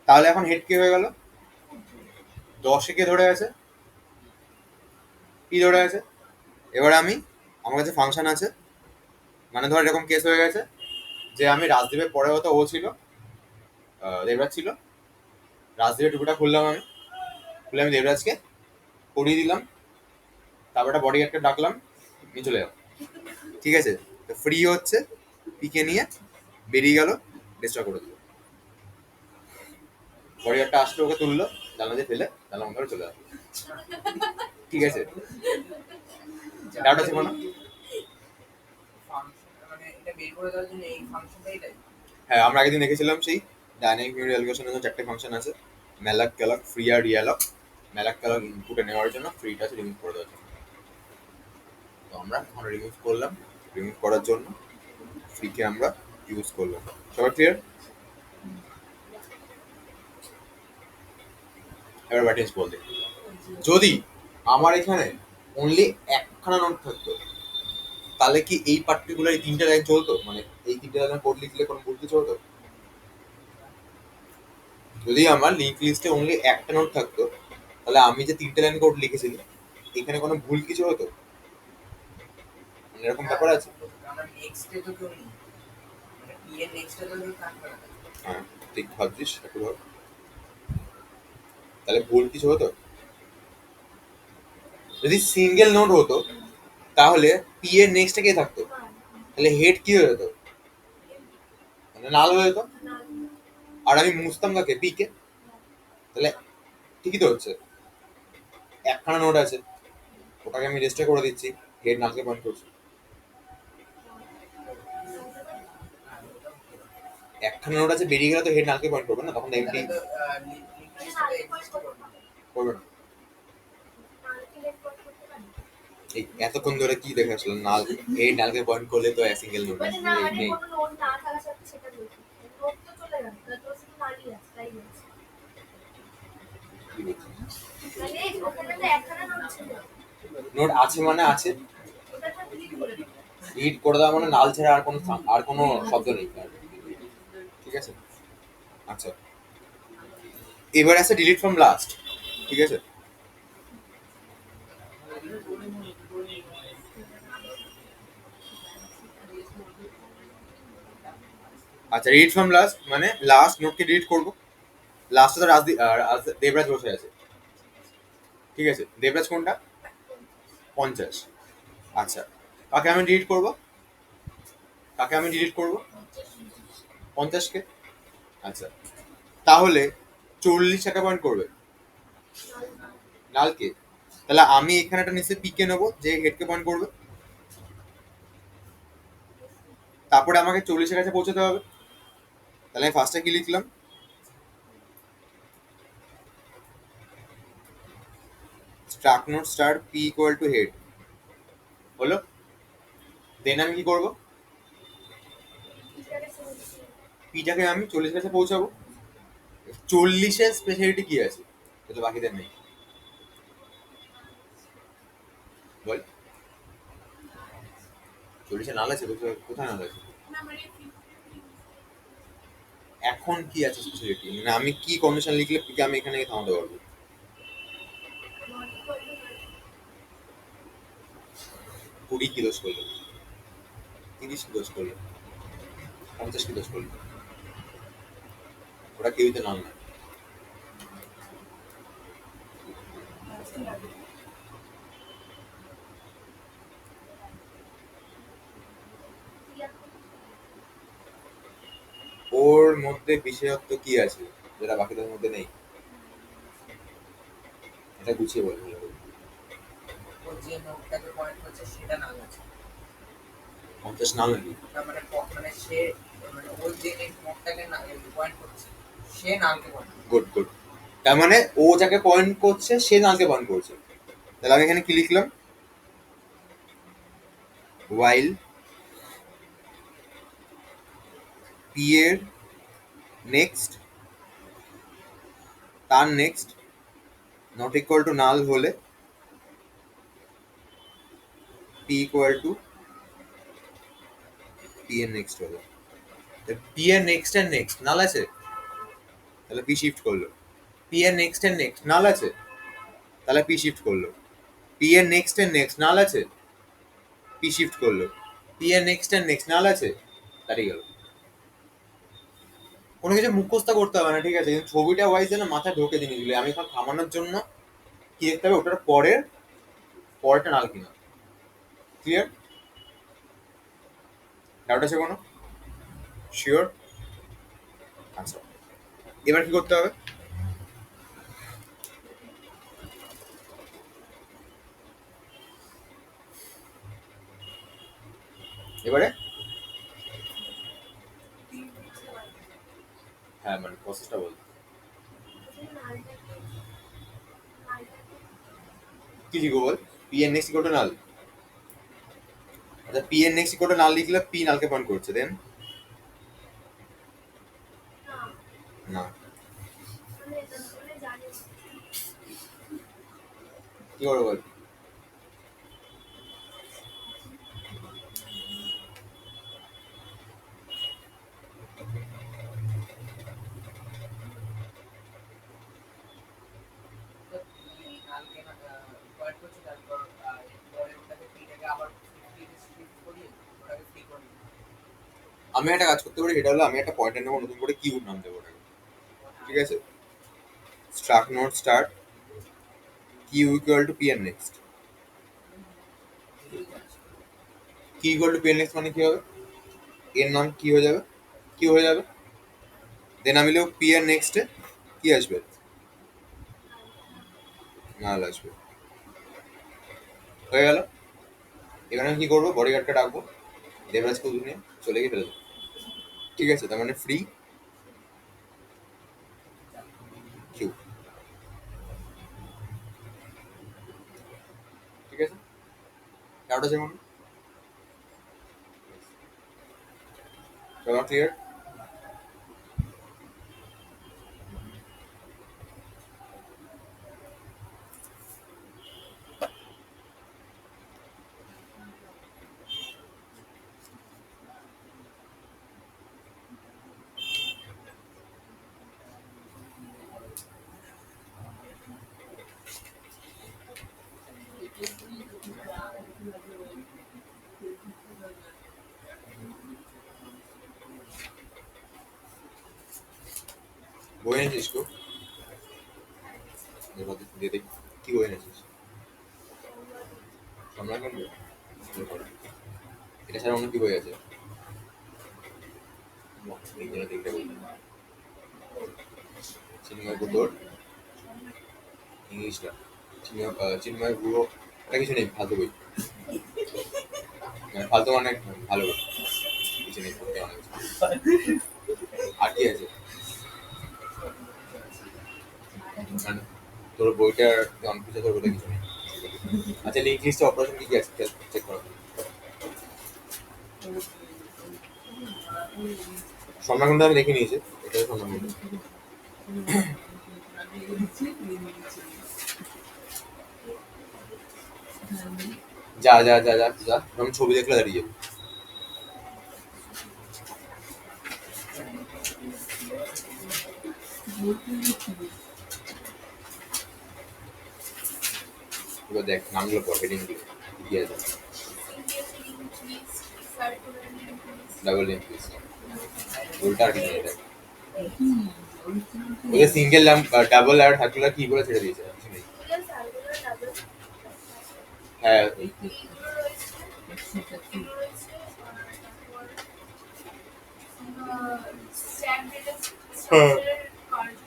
তাহলে এখন হেড কি হয়ে গেল, 10 কে ধরে আছে, পি ধরে আছে। এবার আমি, আমার কাছে ফাংশন আছে, মানে ধর এরকম কেস হয়ে গেছে যে আমি রাজদীপের পরে হয়তো ও ছিল, দেবরাজ ছিল, রাজদীপের টুপিটা খুললাম, আমি খুলে আমি দেবরাজকে পরিয়ে দিলাম, তারপর একটা বডি গার্ডকে ডাকলাম, নিয়ে চলে যাও, ঠিক আছে? তো ফ্রি হচ্ছে, পিকে নিয়ে বেরিয়ে গেল, ডিস্টার্ব করে দিল, বডি গার্ডটা আসলো, ওকে তুললো, জানলা দিয়ে ফেলে জানলা বন্ধ করে চলে গেল, ঠিক আছে? ডাউট আছে কোনো? ফাংশন মানে এটা বের করে দেওয়ার জন্য এই ফাংশনটাই তাই। হ্যাঁ, আমরা আগের দিন দেখেছিলাম সেই ডাইনামিক মেমরি অ্যালগোরিদমের জন্য 4টে ফাংশন আছে, ম্যালক, ক্যালক, ফ্রি আর রিয়ালক। ম্যালক ক্যালক ইনপুটে নেওয়ার জন্য, ফ্রিটা আছে রিমুভ করে দেওয়ার জন্য। তো আমরা এখন রিমুভ করলাম, রিমুভ করার জন্য ফ্রিকে আমরা ইউজ করলাম। সবার ক্লিয়ার? এবার ব্যাটিংস বল দেখি, যদি আমার এখানে অনলি একখানা নোট থাকতো, তাহলে কি এই পার্টিকুলার এই 3টে লাইন চলতো, মানে এই 3টে লাইন কোড লিখলে কোনো ভুল কিছু হতো? যদি আমার লিঙ্ক লিস্টে অনলি একটা নোট থাকতো, তাহলে আমি যে 3টে লাইন কোড লিখেছিলাম এখানে কোনো ভুল কিছু হতো? মানে এরকম ব্যাপার আছে? আমরা নেক্সটে তো কেউ নেই, মানে পি এর নেক্সটে তো কেউ থাকবে না। হ্যাঁ, ঠিক ভাবছিস, একটু ভাব, তাহলে ভুল কিছু হতো? যদি সিঙ্গেল নোট হতো তাহলে পি এর নেক্সটে কে থাকতো, তাহলে হেড কি হয়ে যেত, মানে নাল হয়ে যেত, আর আমি মুছতাম কাকে, পি কে। তাহলে ঠিকই তো হচ্ছে, একখানা নোট আছে, ওটাকে আমি রেজিস্টার করে দিচ্ছি, হেড নালকে পয়েন্ট করছি। একখানা নোট আছে, বেরিয়ে গেলে তো হেড নালকে পয়েন্ট করবে না, তখন এমটি তাহলে তো লিঙ্ক লিস্টটা এক্সিস্ট করবে না। করবে না। এই এতক্ষণ ধরে কি দেখে আসলাম, নাল, হেড নালকে পয়েন্ট করলে তো সিঙ্গেল নোট নেই। কি বলছিস? নোট আছে মানে আছে, ডিলিট করে দেওয়া মানে নাল ছাড়া আর কোনো শব্দ নেই, ঠিক আছে? আচ্ছা, এবার আছে ডিলিট ফ্রম লাস্ট, ঠিক আছে? আচ্ছা, ডিলিট ফ্রম লাস্ট মানে লাস্ট নোটকে ডিলিট করবো। লাস্টে তো দেবরাজ বসে আছে, ঠিক আছে? দেবরাজ কোনটা, 50। আচ্ছা, কাকে আমি ডিলিট করবো, কাকে আমি ডিলিট করবো, 50কে। আচ্ছা, তাহলে 40 টাকা পয়েন্ট করবে, নালকে। তাহলে আমি এখানে একটা নিশ্চয়ই পিকে নেবো যে হেডকে পয়েন্ট করবে, তারপরে আমাকে 40-এর কাছে পৌঁছাতে হবে। তাহলে আমি ফার্স্টে কি লিখলাম, struct node star p equal to head, হলো? দেন আমি কি করবো, পিটাকে আমি 40-এর কাছে পৌঁছাবো। 40-এর স্পেশালিটি কি আছে যেটা বাকিদের নেই, বল? 40-এ নাল আছে, কোথায় নাল আছে? এখন কি আছে স্পেশালিটি, মানে আমি কি কন্ডিশন লিখলে পিকে আমি এখানে থামাতে পারবো? 20 কি দোষ করলো, 30 কি দোষ করলো, 50 কি দোষ করলো, ওরা কেউই তো নাল না। ওর মধ্যে বিশেষত্ব কি আছে যেটা বাকিদের মধ্যে নেই, এটা গুছিয়ে বল। যে নোটটাকে পয়েন্ট করছে সেটা নাল আছে। 50 নাল নাকি? তার মানে মানে সে মানে ওই যে নোটটাকে পয়েন্ট করছে সে নালকে পয়েন্ট করছে। Good good. তার মানে ও যাকে পয়েন্ট করছে সে নালকে পয়েন্ট করছে। তাহলে আমি এখানে কি লিখলাম? while p এর নেক্সট তার নেক্সট নট ইকুয়াল টু নাল হলে p ইকুয়াল টু p এর নেক্সট হলো। p এর নেক্সট এর নেক্সট নাল আছে, তাহলে p শিফট করলো। p এর নেক্সট এর নেক্সট নাল আছে, তাহলে p শিফট করলো। p এর নেক্সট এর নেক্সট নাল আছে, p শিফট করলো। p এর নেক্সট এর নেক্সট নাল আছে, দাঁড়িয়ে গেল। কোনো কিছু মুখস্থ করতে হবে না, ঠিক আছে? কিন্তু ছবিটা ওয়াইজ যেন মাথায় ঢোকে জিনিসগুলো। আমি এখন থামানোর জন্য কি দেখতে হবে, ওটার পরেরটা নাল কিনা। ক্লিয়ার? ডাউট আছে কোনো? শিওর? আচ্ছা, এবার কি করতে হবে? এবারে হ্যাঁ, মানে প্রসেসটা বল। কি লিখবো বল? পি এর নেক্সট ইকুয়াল টু নাল। আচ্ছা, পি এর নেক্সট ইকুয়াল টু নাল লিখলে পি নালকে পয়েন্ট করছে, দেন না কি করবো বল? নালকে পয়েন্ট করছে, তারপর পরে ওটাকে পিটাকে আবার শিফট করিয়ে ওটাকে ফ্রি করে দিই। আমি একটা কাজ করতে পারি, সেটা হলো আমি একটা পয়েন্টার নেবো, নতুন করে কিউব নাম দেবো ওটাকে, ঠিক আছে? Struct node start Q equal to P এর নেক্সট। কি ইকুয়াল টু পি এর নেক্সট মানে কি হবে? এর নাম কি হয়ে যাবে? কিউ হয়ে যাবে। দেন আমি লিখব পি এর নেক্সটে কি আসবে? নাল আসবে। হয়ে গেল। এখানে আমি কি করবো? বডি গার্ডকে ডাকবো, দেবরাজকে নিয়ে চলে গিয়ে ফেলে দেবো, ঠিক আছে? তার মানে ফ্রি কিউ, ঠিক আছে? ডাউট আছে কোনো? সবার ক্লিয়ার? বই এনেছিস কেউ? দিয়ে দেখি কি বই এনেছিস। সম্রাট কোন বই? এটা ছাড়া অন্য কি বই আছে? তিনজনে তিনটে বই। চিন্ময় গুটোর ইংলিশটা, চিন্ময় গুরু, এটা কিছু নেই, ফালতু বই। মানে ফালতু মানে ভালো বই, কিছু নেই, পড়তে অনেক কিছু। আর কি আছে? মানে তোর বইটার অনেক কিছু, তোর বলে কিছু নেই। আচ্ছা, লিঙ্ক লিস্টে অপারেশন কি কি আছে চেক করো। সম্রাট আমি দেখে নিয়েছি, এটা সম্রাট। যা যা যা যা যা, আমি ছবি দেখলে দাঁড়িয়ে যাবো। এবার দেখ নামগুলো পর, হেডিং দিকে কি আছে? ডাবল লিঙ্ক লিস্ট, উল্টা আর কিছু নেই। দেখ ওদের সিঙ্গেল ডাবল আর সার্কুলার কি বলে ছেড়ে দিয়েছে, কিছু নেই। হ্যাঁ,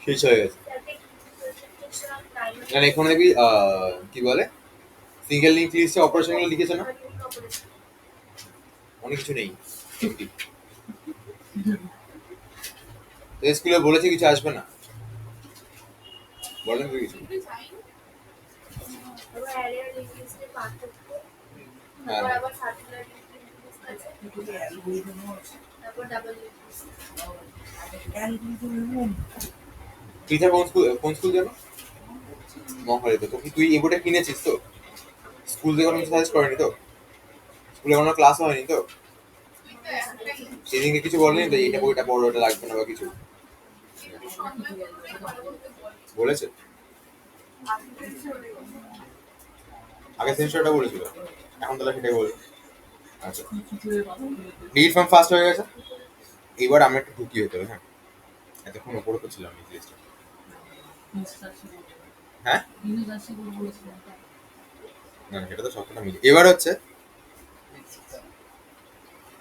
শেষ হয়ে গেছে। না, এখানে দেখবি কি বলে, সিঙ্গেল লিঙ্ক লিস্টে অপারেশনগুলো লিখেছে না, অনেক কিছু নেই। স্কুলে বলেছে কিছু আসবে না, বলেন তো কিছু। হ্যাঁ টিচার কোন স্কুল যাবে? মহাখালীতে। তো কি তুই এই বইটা কিনেছিস তো? স্কুল থেকে কোনো সাজেস্ট করেনি তো? স্কুলে কোনো ক্লাস হয়নি তো? সেদিনকে কিছু বলেনি তো এটা বইটা বড়, ওটা লাগবে না বা কিছু বলেছে? আগে সেমিস্টারটা বলেছিল, এখন তাহলে সেটাই বলবে। আচ্ছা, ডিট ফর্ম ফার্স্ট হয়ে গেছে, এবার আমি একটু ঢুকি হতে হবে। হ্যাঁ, এতক্ষণ ওপরে তো ছিলাম লিস্টে। হ্যাঁ না না, সেটা তো সবকটা মিলে। এবার হচ্ছে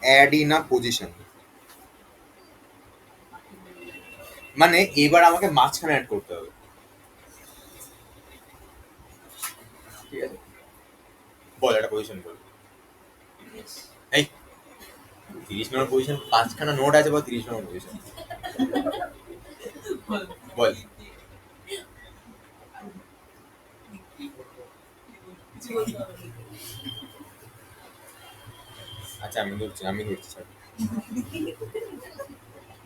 অ্যাড ইন আ পজিশন, মানে এবার আমাকে মাঝখানে অ্যাড করতে হবে, ঠিক আছে? বল একটা পজিশন বল। এই 30 নম্বর পজিশন, 5খানা নোট আছে, বা 30 নম্বর পজিশন বল। আচ্ছা আমি ধরছি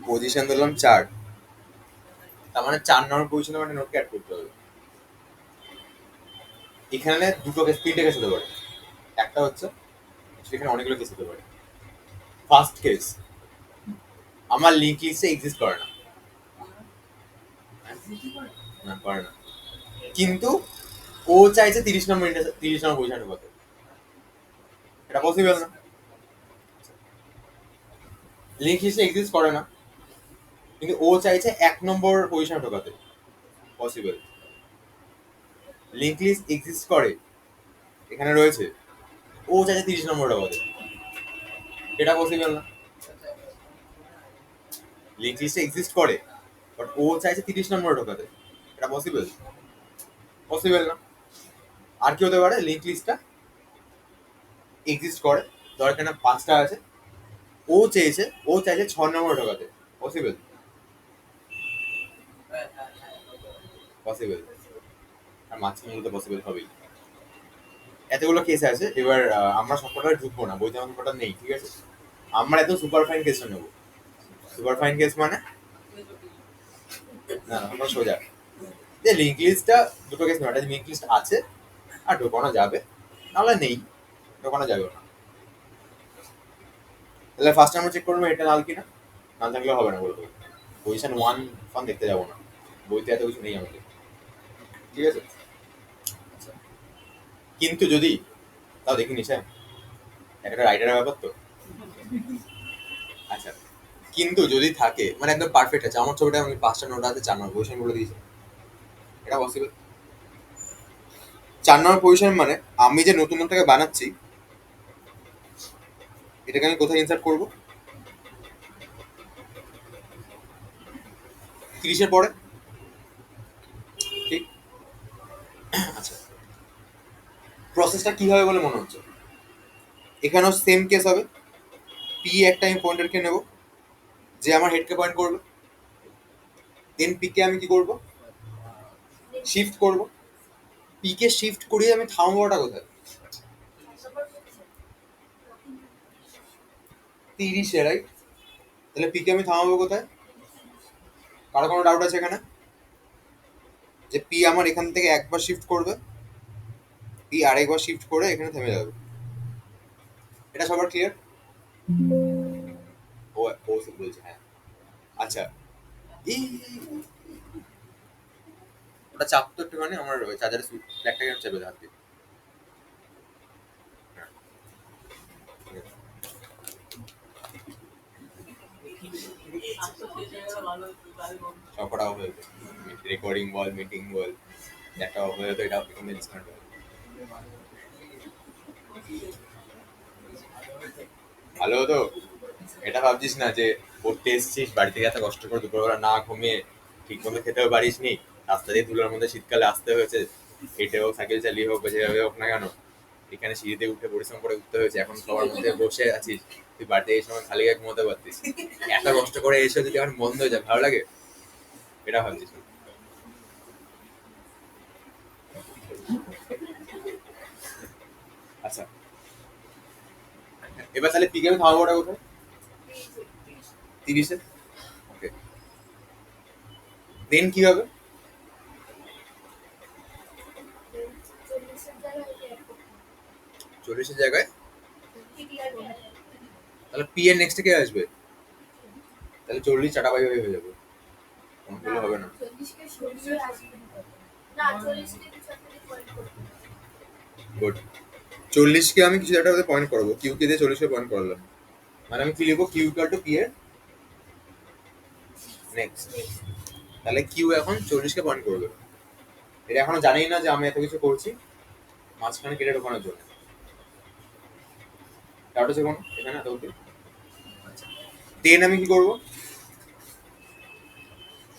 পজিশন ধরলাম 4, তার মানে 4 নম্বর পজিশনে মানে নোটকে অ্যাড করতে হবে। এখানে তিনটে কেস হতে পারে, একটা হচ্ছে সেখানে অনেকগুলো কেস হতে পারে। ফার্স্ট কেস, আমার লিঙ্ক লিস্টে এক্সিস্ট করে না, না করে না, কিন্তু ও চাইছে 30 নম্বর পজিশনে কত, এটা পসিবল না। লিঙ্ক লিস্টে এক্সিস্ট করে না, কিন্তু ও চাইছে 1 নম্বর পজিশনে ঢোকাতে, পসিবল। লিঙ্ক লিস্ট এক্সিস্ট করে, এখানে রয়েছে, ও চাইছে 30 নম্বর ঢোকাতে, এটা পসিবল না। লিঙ্ক লিস্টে এক্সিস্ট করে, বাট ও চাইছে 30 নম্বর ঢোকাতে, এটা পসিবল? পসিবল না। আর কি হতে পারে, লিঙ্ক লিস্টটা এক্সিস্ট করে, ধর এখানে 5টা আছে, ও চাইছে 6 নম্বর ঢোকাতে, পসিবল? পসিবল। আর মাঝখানে তো পসিবল হবেই। এতগুলো কেস আছে, এবার আমরা সবকটা ঢুকবো না, বইতে আমার সবকটা নেই, ঠিক আছে? আমরা এত সুপার ফাইন কেসটা নেবো। সুপার ফাইন কেস মানে না আমরা সোজা যে লিঙ্ক লিস্টটা দুটো কেস নয়, লিঙ্ক লিস্ট আছে আর ঢোকানো যাবে, নাহলে নেই, ঢোকানো যাবে না। তাহলে ফার্স্ট আমরা চেক করবো এটা নাল কিনা, নাল থাকলে হবে না বলবো। পজিশন 1 ফান দেখতে যাবো না, বইতে এত কিছু নেই আমাদের, ঠিক আছে? আচ্ছা, কিন্তু যদি তাও দেখি নিস, হ্যাঁ একটা রাইটারের ব্যাপার তো। আচ্ছা, কিন্তু যদি থাকে মানে একদম পারফেক্ট আছে, আমার ছবিটা আমি 5টা নোট আছে, 4 নম্বর পজিশন বলে দিয়েছি, এটা পসিবল? 4 নম্বর পজিশন মানে আমি যে নতুন নোটটাকে বানাচ্ছি, এটাকে আমি কোথায় ইনসার্ট করবো? 30-এর পরে, ঠিক? আচ্ছা, প্রসেসটা কি হবে বলে মনে হচ্ছে? এখানেও সেম কেস হবে, পি একটা আমি পয়েন্টারকে নেব, যে আমার হেডকে পয়েন্ট করবে, দেন পি কে আমি কি করব, শিফট করব। পি কে শিফট করিয়ে আমি থামবোটা কোথায়? 30-এ, রাইট? তাহলে পি কে আমি থামাবো কোথায়? কারো কোনো ডাউট আছে এখানে যে পি আমার এখান থেকে একবার শিফট করবে, পি আরেকবার শিফট করে এখানে থেমে যাবে, এটা সবার ক্লিয়ার? ও ও বলছে হ্যাঁ। আচ্ছা, এই ওটা চাপ তো একটুখানি, আমার চার্জারের ব্ল্যাকটাকে চাপে হাত দিয়ে। হ্যাঁ, সবকটা অফ হয়ে যেত, রেকর্ডিং বল, মিটিং বল, একটা অফ হয়ে যেত, এটা এখানে ডিসকানেক্ট হবে। ভালো হতো। এটা ভাবছিস না যে পড়তে এসেছিস, বাড়ি থেকে এত কষ্ট করে দুপুরবেলা না ঘুমিয়ে ঠিক মতো খেতেও পারিস নি, রাস্তা দিয়ে ধুলোর মধ্যে শীতকালে আসতে হয়েছে, হেঁটে হোক, সাইকেল চালিয়ে হোক, বা যেভাবে হোক না কেন, এখানে সিঁড়িতে উঠে পরিশ্রম করে উঠতে হয়েছে, এখন সবার মধ্যে বসে আছিস, তুই বাড়িতে এই সময় খালি গায়ে ঘুমোতে পারতিস, এত কষ্ট করে এসে যদি এখন বন্ধ হয়ে যায় ভালো লাগে? এটা ভাবছিস না? আচ্ছা, এবার তাহলে পিকে আমি থামাবোটা কোথায়? 30-এ। ওকে, দেন কি হবে? 40-এর জায়গায় তাহলে পি এর নেক্সটে কে আসবে? তাহলে 40 চাটাবাই হয়ে যাবে, কোনগুলো হবে না। গুড। 40-কে আমি কিছু একটা পয়েন্ট করবো, কিউ কে দিয়ে 40-কে পয়েন্ট করালাম, মানে আমি কি লিখবো? কিউ ইকুয়াল টু পি এর নেক্সট। তাহলে কিউ এখন 40-কে পয়েন্ট করবে। এটা এখনো জানেই না যে আমি এত কিছু করছি মাঝখানে কেটে ঢোকানোর জন্য। ডাউট আছে কোনো এখানে এত অব্দি? দেন আমি কি করবো?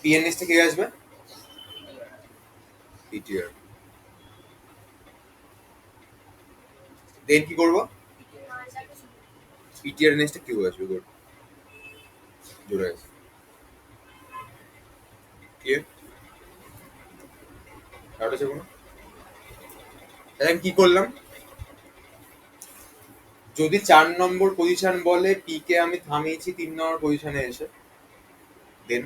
পি এর নেক্সটে কে আসবে? পিটিআর। দেন কি করবো? পিটিআর নেক্সটে কিউ আসবে। গুড, জুড়ে গেছে। ক্লিয়ার? ডাউট আছে কোনো? তাহলে আমি কি করলাম? যদি 4 নম্বর পজিশন বলে পি কে আমি থামিয়েছি 3 নম্বর পজিশনে এসে, দেন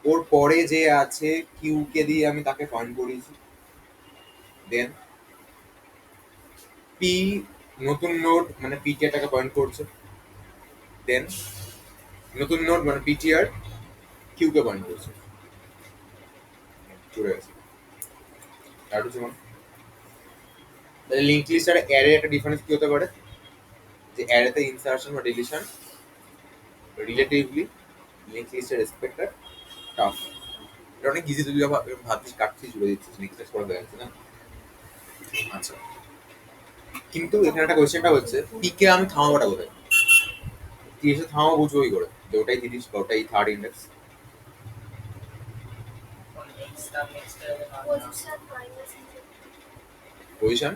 ওর পরে যে আছে কিউ কে দিয়ে আমি তাকে পয়েন্ট করিয়েছি, দেন পি নতুন নোড মানে পিটিআর টাকে পয়েন্ট করছে, দেন নতুন নোড মানে পিটিআর কিউ কে পয়েন্ট করছে, জুড়ে গেছে। ডাউট আছে কোনো? তাহলে লিঙ্ক লিস্ট আর অ্যারে একটা ডিফারেন্স কি হতে পারে? যে অ্যারেতে ইনসার্শন বা ডিলিশন রিলেটিভলি লিঙ্ক লিস্টের রেসপেক্টে টাফ। এটা অনেক ইজি, তুই ভাবছিস কাটছিস জুড়ে দিচ্ছিস, লিঙ্ক লিস্ট করা হয়ে যাচ্ছে না। আচ্ছা, কিন্তু এখানে একটা কোয়েশ্চেনটা হচ্ছে পিকে আমি থামাবোটা কোথায়? 30-এ থামাবো বুঝবো কি করে যে ওটাই 30 বা ওটাই থার্ড ইন্ডেক্স? পজিশন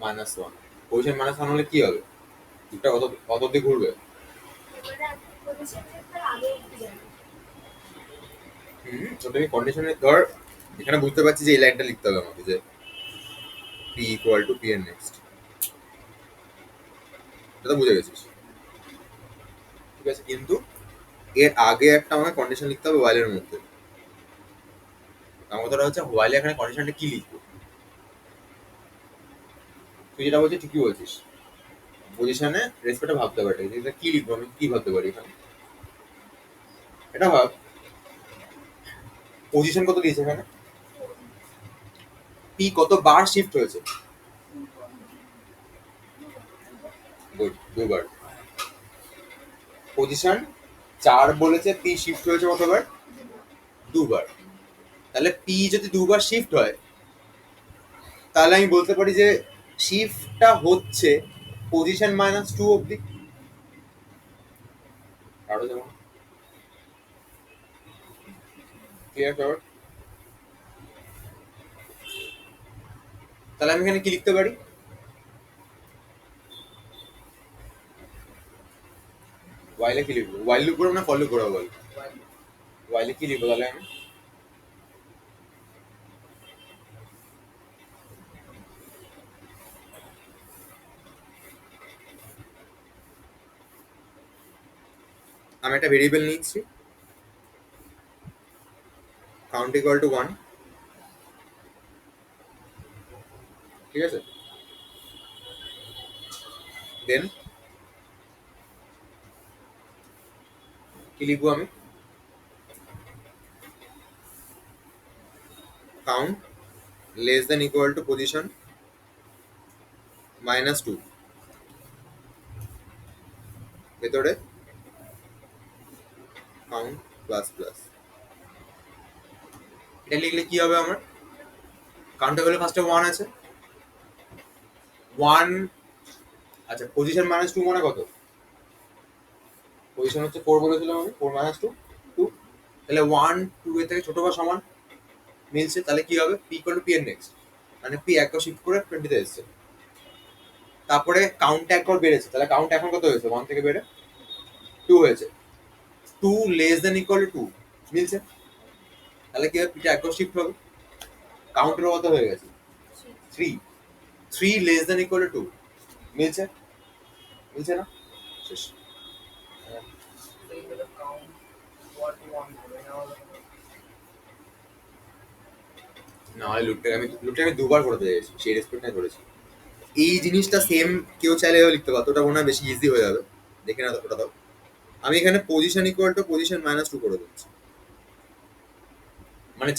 -1। পজিশন -1 হলে কি হবে? দুটা কত কত অব্দি ঘুরবে? ওটা আমি কন্ডিশনে ধর এখানে বুঝতে পারছি যে এই লাইনটা লিখতে হবে আমাকে, যে পি ইকুয়াল টু পি এর নেক্সট। এটা তো বুঝে গেছিস, ঠিক আছে? কিন্তু এর আগে একটা আমাকে কন্ডিশন লিখতে হবে ওয়াইলের মধ্যে। আমার কথাটা হচ্ছে ওয়াইলে এখানে কন্ডিশনটা কি লিখবো? তুই যেটা বলছিস ঠিকই বলছিস, পজিশনে রেসপেক্টে ভাবতে পারি, এটা কি লিখবো আমি, কি ভাবতে পারি এখানে? এটা ভাব, পজিশন কত দিয়েছে এখানে, পি কত বার শিফট হয়েছে? গুড, দুবার। পজিশন 4 বলেছে, পি শিফট হয়েছে কতবার? দুবার। তাহলে পি যদি দুবার শিফট হয় তাহলে আমি বলতে পারি যে শিফটটা হচ্ছে পজিশন -2 অব্দি। আরো যেমন ক্লিয়ার কর। তাহলে আমি এখানে কি লিখতে পারি? ওয়াইলে কি লিখবো? ওয়াইল লুপ করবো না ফর লুপ করবো বল? ওয়াইলে কি লিখবো তাহলে আমি? আমি একটা ভেরিয়েবল নিচ্ছি, কাউন্ট ইকুয়াল টু 1, ঠিক আছে? দেন কি লিখবো আমি? Count less than equal to position -2, ভেতরে কাউন্ট প্লাস প্লাস। এটা লিখলে কি হবে আমার? কাউন্ট টেবিলে ফার্স্টে 1 আছে, 1। আচ্ছা, পজিশন -2 মানে কত? পজিশন হচ্ছে 4 বলেছিলাম আমি, 4 -2 2। তাহলে 1 2 এর থেকে ছোট বা সমান মিলছে, তাহলে কি হবে? পি ইকুয়াল টু পি এর নেক্সট। মানে পি একবার শিফট করে 20 তে এসেছে। তারপরে কাউন্ট একবার বেড়েছে, তাহলে কাউন্ট এখন কত হয়েছে? 1 থেকে বেড়ে 2 হয়েছে। 2 লেস দেন ইকুয়াল টু 2 মিলছে। তাহলে কি হবে? পিটা একবার শিফট হবে, কাউন্টের কত হয়ে গেছে? 3। 3 লেস দেন ইকুয়াল টু 2 মিলছে। মিলছে না? শেষ। তো এইগুলো কাউন্ট ওয়ার্ড ওয়ান করে নেওয়া হলো। না হয় লুপটাকে আমি দুবার করে দিয়েছি, সেই রেসপেক্টে ধরেছি। এই জিনিসটা সেম কেউ চাইলেও লিখতে পারতো, ওটা মনে হয় বেশি ইজি হয়ে যাবে। দেখে না, ওটা দাও। আমি এখানে position equal to position minus 2 করে দিচ্ছি। মানে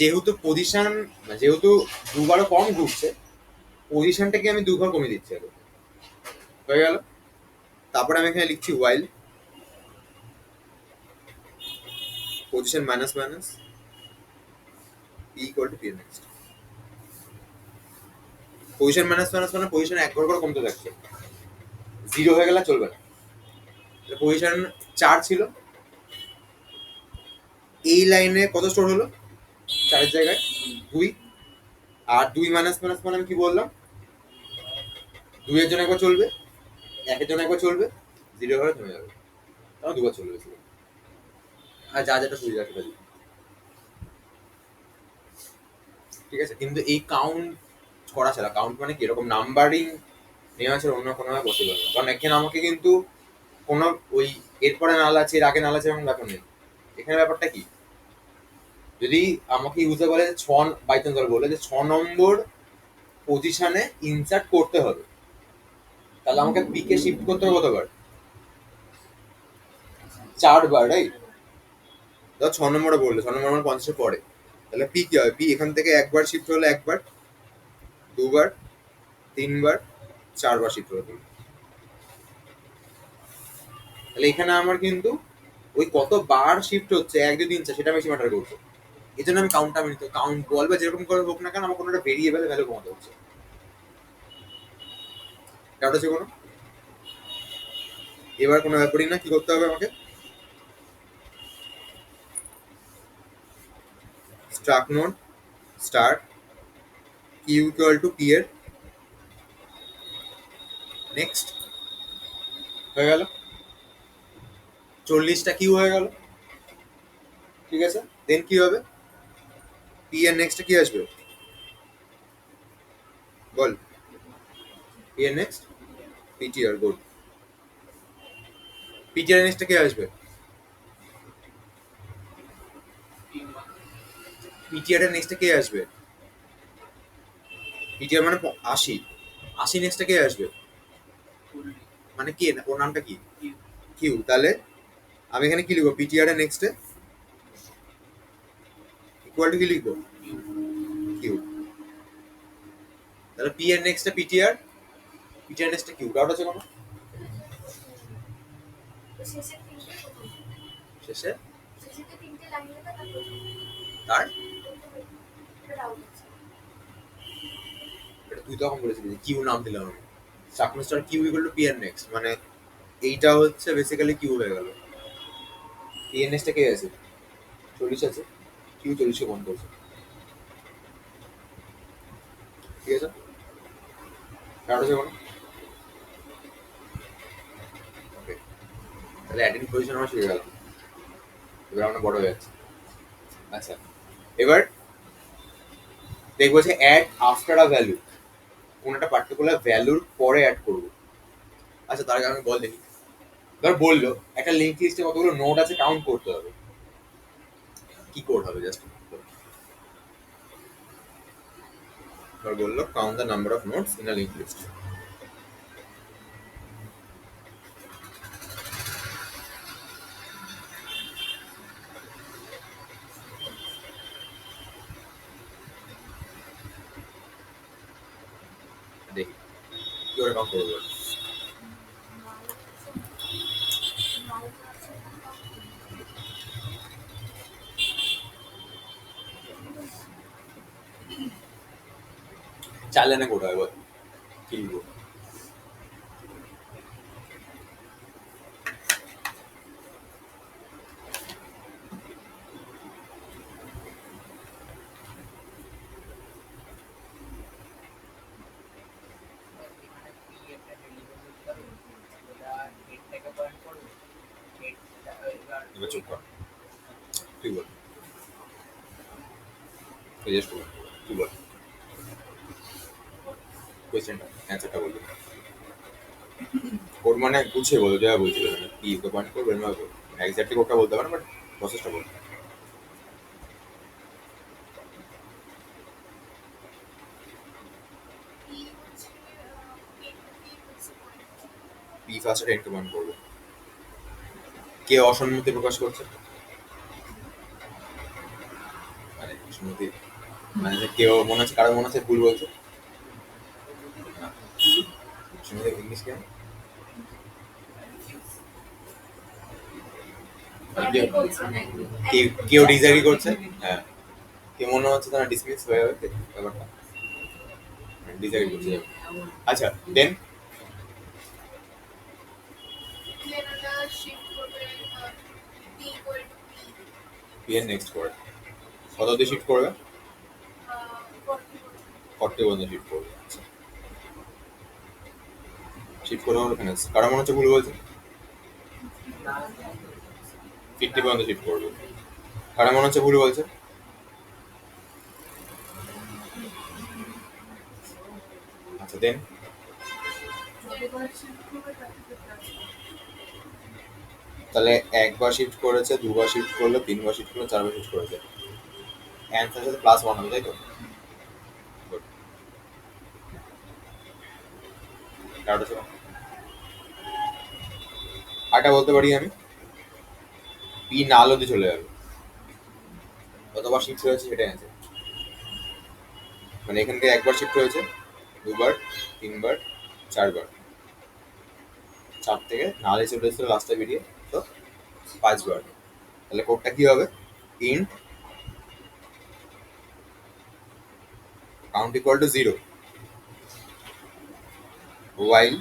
যেহেতু দুবারও কম ঘুরছে, পজিশনটাকে আমি দুবার কমিয়ে দিচ্ছি আগে। হয়ে গেল। তারপরে আমি এখানে লিখছি while position minus minus P equal to P next. Position minus minus মানে পজিশন একবার করে কমতে থাকছে, 0 হয়ে গেলে চলবে না। পজিশন 4 ছিল, এই লাইনে কত স্টোর হলো? 4 এর জায়গায় 2। আর 2 মাইনাস মাইনাস মানে আমি কি বললাম? 2 এর জন্য একবার চলবে, 1 এর জন্য একবার চলবে, 0 হয়ে থেমে যাবে। তাও দুবার চলবে। আর যা যেটা সুবিধা সেটা দিই। ঠিক আছে, কিন্তু এই কাউন্ট করা ছাড়া, কাউন্ট মানে কি এরকম নাম্বারিং নেওয়া ছাড়া অন্য কোনো পসিবল না। কারণ এখানে আমাকে কিন্তু কোনো ওই এরপরে নাল আছে, এর আগে নাল আছে এরকম ব্যাপার নেই। এখানে ব্যাপারটা কি, যদি আমাকে ইউজার বলে 6 বাই চান্স বলে যে 6 নম্বর পজিশনে ইনসার্ট করতে হবে, তাহলে আমাকে পি কে শিফট করতে হবে কতবার? 4 বার, রাইট? ধর 6 নম্বরে বললে 6 নম্বর মানে 50 পরে, তাহলে পি কি হবে? পি এখান থেকে একবার শিফট হলে একবার, দুবার, 3 বার, 4 বার শিফট হলো। তাহলে এখানে আমার কিন্তু ওই কত বার শিফট হচ্ছে 1 2 3 4 সেটা বেশি ম্যাটার করছে। এই জন্য আমি কাউন্টটা নিতে, কাউন্ট বল বা যেরকম করে হোক না কেন, আমার কোনো একটা ভেরিয়েবল ভ্যালু কমাতে হচ্ছে। ডাউট আছে কোনো? এবার কোনো ব্যাপারই না, কি করতে হবে আমাকে? Struct node start Q equal to P এর নেক্সট হয়ে গেল, 40টা কিউ হয়ে গেল। ঠিক আছে, দেন কি হবে? পি এর নেক্সট কি আসবে বল? পি এর next PTR, good. PTR next কি আসবে? পিটিআর এর নেক্সট কে আসবে? পিটিআর মানে 80। 80 নেক্সট কে আসবে? মানে কি, ওর নামটা কি? কিউ। তাহলে আমি এখানে কি লিখবো? পিটিআর এর নেক্সটে ইকুয়াল টু কি লিখবো? কিউ। তাহলে পি এর নেক্সটে পিটিআর, পিটিআর নেক্সটে কিউ। ডাউট আছে কোনো? শেষে তার এটা তুই তখন বলেছিলি যে কিউ নাম দিলাম আমি। সাকমেস্টার কিউ ইকুয়াল টু পি এর নেক্সট, মানে এইটা হচ্ছে বেসিক্যালি কিউ হয়ে গেল। পি এর নেক্সটে কে আছে? 40 আছে, কিউ 40 কোন করছে। ঠিক আছে, ডাউট আছে কোনো? ওকে, তাহলে অ্যাটেন্ড পজিশন আমার শিখে গেল। এবার আমরা বড় হয়ে যাচ্ছি। আচ্ছা, এবার দেখবো যে অ্যাড আফটার আ ভ্যালু, কোন একটা পার্টিকুলার ভ্যালুর পরে অ্যাড করবো। আচ্ছা, তার আগে আমি বল দেখি। ধর বললো একটা লিঙ্ক লিস্টে কতগুলো নোড আছে কাউন্ট করতে হবে, কি কোড হবে? জাস্ট ধর বললো count the number of nodes in a link list. দেখি কি করে কাউন্ট করবো। চালে না কোড হয় বল, কি লিখবো? এবার চুপ কর, তুই বল, জিজ্ঞেস করবো, তুই বল কোয়েশ্চেনটা, অ্যান্সারটা বলবি। কোড মানে গুছিয়ে বলো, যা বলছিল মানে কি পয়েন্ট করবে না, এক্স্যাক্টলি কোডটা বলতে পারো বাট প্রসেসটা বলো। পি ফার্স্টে 10 কে পয়েন্ট করবে। কে অসম্মতি প্রকাশ করছে, মানে অসম্মতি মানে যে কেউ মনে হচ্ছে, কারো মনে হচ্ছে ভুল বলছে, অসম্মতি ইংলিশ কেন, কেউ ডিসএগ্রি করছে, হ্যাঁ কেউ মনে হচ্ছে তারা ডিসমিস হয়ে যাবে ব্যাপারটা, ডিসএগ্রি করছে। আচ্ছা দেন পি এর নেক্সট করে কত দিয়ে শিফট করবে, 40 পর্যন্ত শিফট করবে। আচ্ছা শিফট করে আমার ওখানে কারো মনে হচ্ছে ভুল বলছে, 50 পর্যন্ত শিফট করবে, কারো মনে হচ্ছে ভুল বলছে, আচ্ছা দেন তাহলে একবার শিফট করেছে, দুবার শিফট করলো, তিনবার শিফট করলো, চারবার শিফট করেছে, অ্যান্সার সাথে +1 হবে তাই তো। Good. কারোটা ছিল আরটা বলতে পারি আমি, পি নাল অব্দি চলে যাবে, কতবার শিফট হয়েছে সেটাই আছে, মানে এখান থেকে একবার শিফট হয়েছে, দুবার, তিনবার, চারবার, 4 থেকে নালে চলে এসেছিল লাস্টে বেরিয়ে, তো 5 বার। তাহলে কোডটা কি হবে, int count equal to 0 while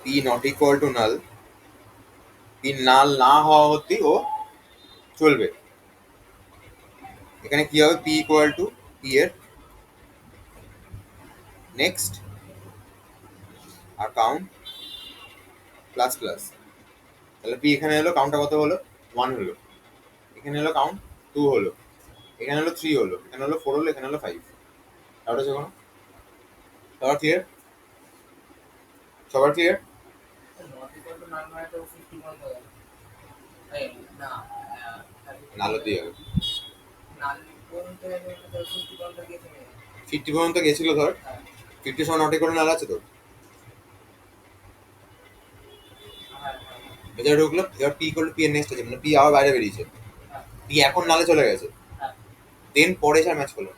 p not equal to null, p null না হওয়া অবধি ও চলবে। এখানে কি হবে, p equal to p এর নেক্সট আর কাউন্ট প্লাস প্লাস, তাহলে p এখানে হলো, কাউন্টটা কত হলো, 1 হলো, এখানে হলো কাউন্ট 2 হলো, এখানে হলো 3 হলো, এখানে হলো 4 হলো, এখানে হলো 5। তাহলে যখন সবার ক্লিয়ার, সবার ক্লিয়ার, নালো দিয়ে হবে 50 পর্যন্ত গেছিল ধর, 50 সময় নটে করে নাল আছে তো, ভেতরে ঢুকলো, এবার পি করলো, পি এর নেক্সট আছে, মানে পি আবার বাইরে বেরিয়েছে, পি এখন নালে চলে গেছে, দেন পরে এসে ম্যাচ করলো,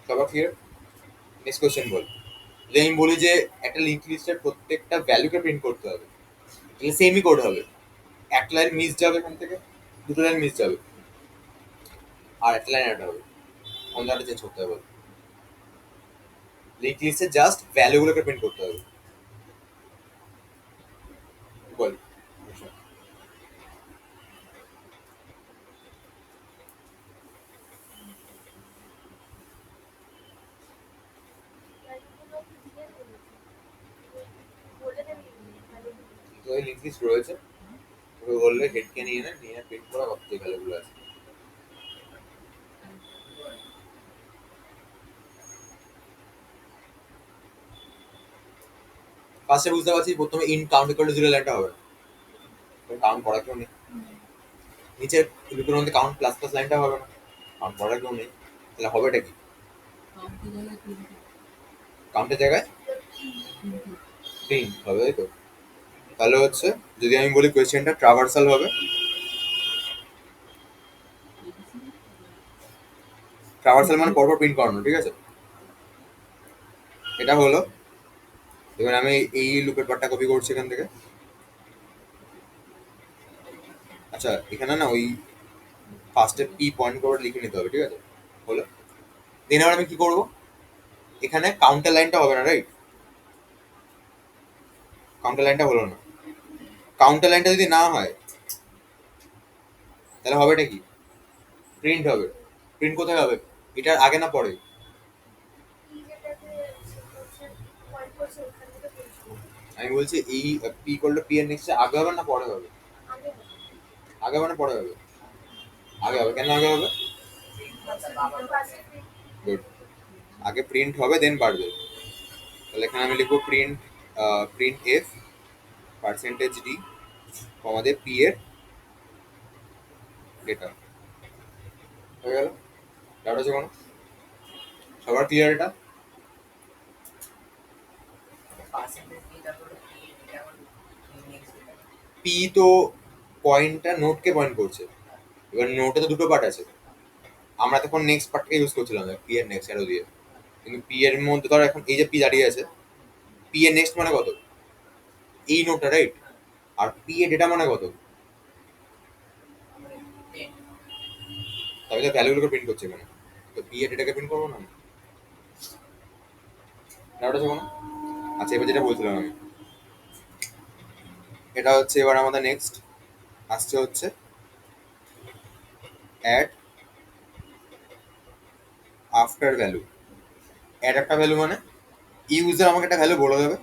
সবার ক্লিয়ার। নেক্সট কোশ্চেন বল, যদি আমি বলি যে একটা লিঙ্ক লিস্টের প্রত্যেকটা ভ্যালুকে প্রিন্ট করতে হবে, তাহলে সেমই কোড হবে, একটা লাইন মিস যাবে এখান থেকে, দুটো লাইন মিস যাবে, আর একটা লাইন অ্যাড হবে, কোন জায়গাটা চেঞ্জ করতে হবে, লিঙ্ক লিস্টে জাস্ট ভ্যালুগুলোকে প্রিন্ট করতে হবে, বল। তো এই লিঙ্ক লিস্ট রয়েছে, ওকে বললে হেডকে নিয়ে নিয়ে প্রিন্ট করা কত ভ্যালুগুলো আছে, ফার্স্টে বুঝতে পারছি প্রথমে ইন কাউন্ট ইকুয়াল টু 0 লাইনটা হবে, কাউন্ট করা কেউ নেই, নিচের দুটোর মধ্যে কাউন্ট প্লাস প্লাস লাইনটা হবে না, কাউন্ট করা কেউ নেই, তাহলে হবেটা কি, কাউন্টের জায়গায় প্রিন্ট হবে তাই তো। তাহলে হচ্ছে যদি আমি বলি কোয়েশ্চেনটা ট্রাভার্সাল হবে, ট্রাভার্সাল মানে পরপর প্রিন্ট করানো, ঠিক আছে, এটা হলো, এবার আমি এই লুপের পার্টটা কপি করছি এখান থেকে, আচ্ছা এখানে না ওই ফার্স্টে পি পয়েন্ট করে লিখে নিতে হবে, ঠিক আছে, হলো, দেন এবার আমি কি করব, এখানে কাউন্টার লাইনটা হবে না, রাইট, কাউন্টার লাইনটা হলো না, কাউন্টার লাইনটা যদি না হয় তাহলে হবেটা কি, প্রিন্ট হবে, প্রিন্ট কোথায় হবে, এটার আগে না পরে, আমি বলছি এই পি ইকুয়াল টু পি এর নেক্সট আগে হবে না পরে হবে? আগে হবে না পরে হবে? আগে হবে। কেন আগে হবে? গুড। আগে প্রিন্ট হবে দেন বাড়বে। তাহলে এখানে আমি লিখবো print print F percentage D আমাদের পি এর ডেটা হয়ে গেল। ডাটা আছে কোনো? সবার ক্লিয়ার এটা? পার্সেন্টেজ দিয়ে তারপরে এটা আমার নেক্সট পি তো পয়েন্টটা নোটকে পয়েন্ট করছে। এবার নোটে তো দুটো পার্ট আছে, আমরা তখন নেক্সট পার্টকে ইউজ করছিলাম পি এর নেক্সট অ্যারো দিয়ে। কিন্তু পি এর মধ্যে ধর এখন এই যে পি দাঁড়িয়ে আছে, পি এর নেক্সট মানে কত? এই নোটটা, রাইট? আর পি এর ডেটা মানে কত? তাহলে ভ্যালুগুলোকে প্রিন্ট করছে এখানে, তো পি এর ডেটাকে প্রিন্ট করবো না? ডাউট আছে কোনো? আচ্ছা, এবার যেটা বলছিলাম আমি, এটা হচ্ছে এবার আমাদের নেক্সট আসছে হচ্ছে অ্যাড আফটার ভ্যালু। অ্যাড একটা ভ্যালু মানে ইউজার আমাকে একটা ভ্যালু বলে দেবে।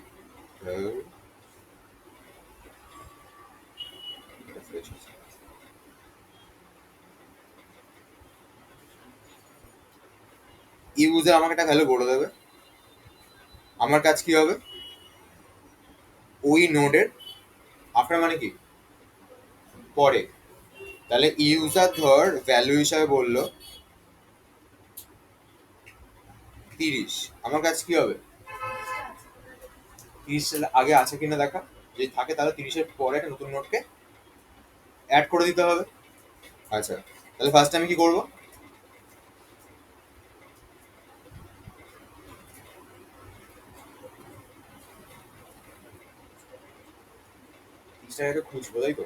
ইউজার আমাকে একটা ভ্যালু বলে দেবে, আমার কাজ কি হবে? ওই নোডের আফটার মানে কি পরে। তাহলে ইউজার ধর ভ্যালু হিসাবে বললো 30, আমার কাজ কি হবে? 30 আগে আছে কিনা দেখা, যদি থাকে তাহলে 30-এর পরে একটা নতুন নোটকে অ্যাড করে দিতে হবে। আচ্ছা, তাহলে ফার্স্ট আমি কি করবো? তিরিশটাকে খুঁজবো, তাই তো?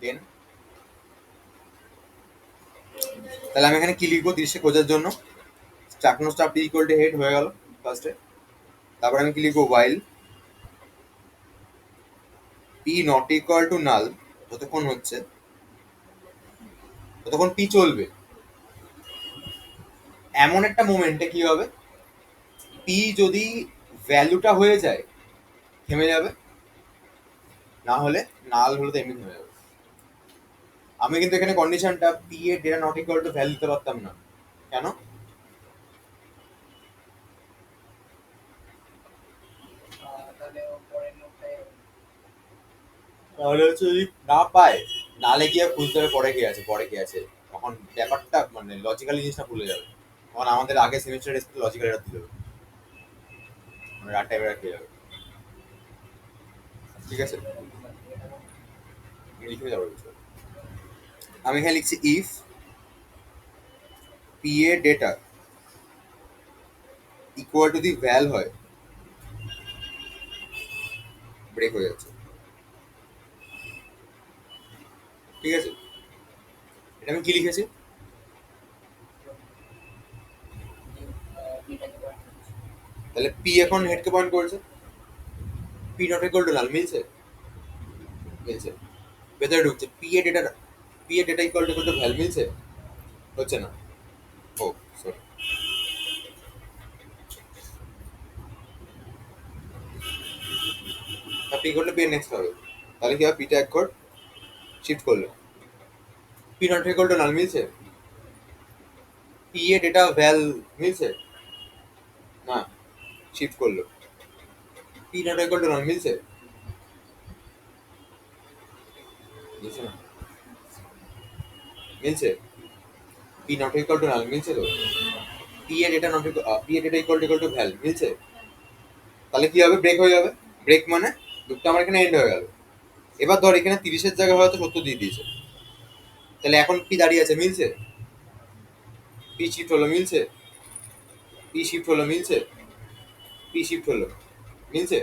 দেন তাহলে আমি এখানে কি লিখবো 30-কে খোঁজার জন্য? চাকনো স্টাফ ইকুয়াল টু হেড হয়ে গেল ফার্স্টে। তারপর আমি কি লিখবো? While P not equal to null যতক্ষণ হচ্ছে ততক্ষণ পি চলবে। এমন একটা মোমেন্টে কি হবে, পি যদি ভ্যালুটা হয়ে যায় থেমে যাবে, না হলে নাল হলে তো এমনি থেমে যাবে। আমি কিন্তু এখানে কন্ডিশনটা পি এর data not equal to value দিতে পারতাম না। কেন? তাহলে ও পরের নোটটায় তাহলে হচ্ছে যদি না পায়, নালে গিয়ে খুঁজতে হবে পরে কে আছে, পরে কে আছে, তখন ব্যাপারটা মানে লজিক্যাল জিনিসটা ভুলে যাবে। তখন আমাদের আগে সেমিস্টার টেস্ট লজিক্যাল এটা দিতে হবে, মানে রাত টাইমে রাখতে যাবে। ঠিক আছে, আমি লিখে যাবো কিছু। আমি এখানে লিখছি ইফ পি এ data equal to the val হয়, ব্রেক হয়ে যাচ্ছে। ঠিক আছে, এটা আমি কি লিখেছি? এটাকে পয়েন্ট করছে। তাহলে পি এখন হেডকে পয়েন্ট করেছে, P not equal to null মিলছে? মিলছে। ভেতরে ঢুকছে পি এ ডেটা ইকুয়াল টু ভ্যাল মিলছে? হচ্ছে না। ও সরি, পি করলে পি নেক্সট হবে। তাহলে কি হবে? পিটা এক কোড শিফট করলো, P not equal to null মিলছে? পি এ ডেটা ভ্যাল মিলছে? না, শিফট করলো, P not equal to null মিলছে? মিলছে না, মিলছে। P not equal to null মিলছে তো? পি এ ডেটা নট পি এ ডেটা ইকুয়াল টু ভ্যাল মিলছে? তাহলে কি হবে? ব্রেক হয়ে যাবে। ব্রেক মানে লুপটা আমার এখানে এন্ড হয়ে গেল। এবার ধর এখানে 30-এর জায়গায় হয়তো 70 দিয়ে দিয়েছে, তাহলে এখন পি দাঁড়িয়ে আছে, মিলছে? পি শিফট হলো, মিলছে? পি শিফট হলো, মিলছে? পি শিফট হলো, মিলছে?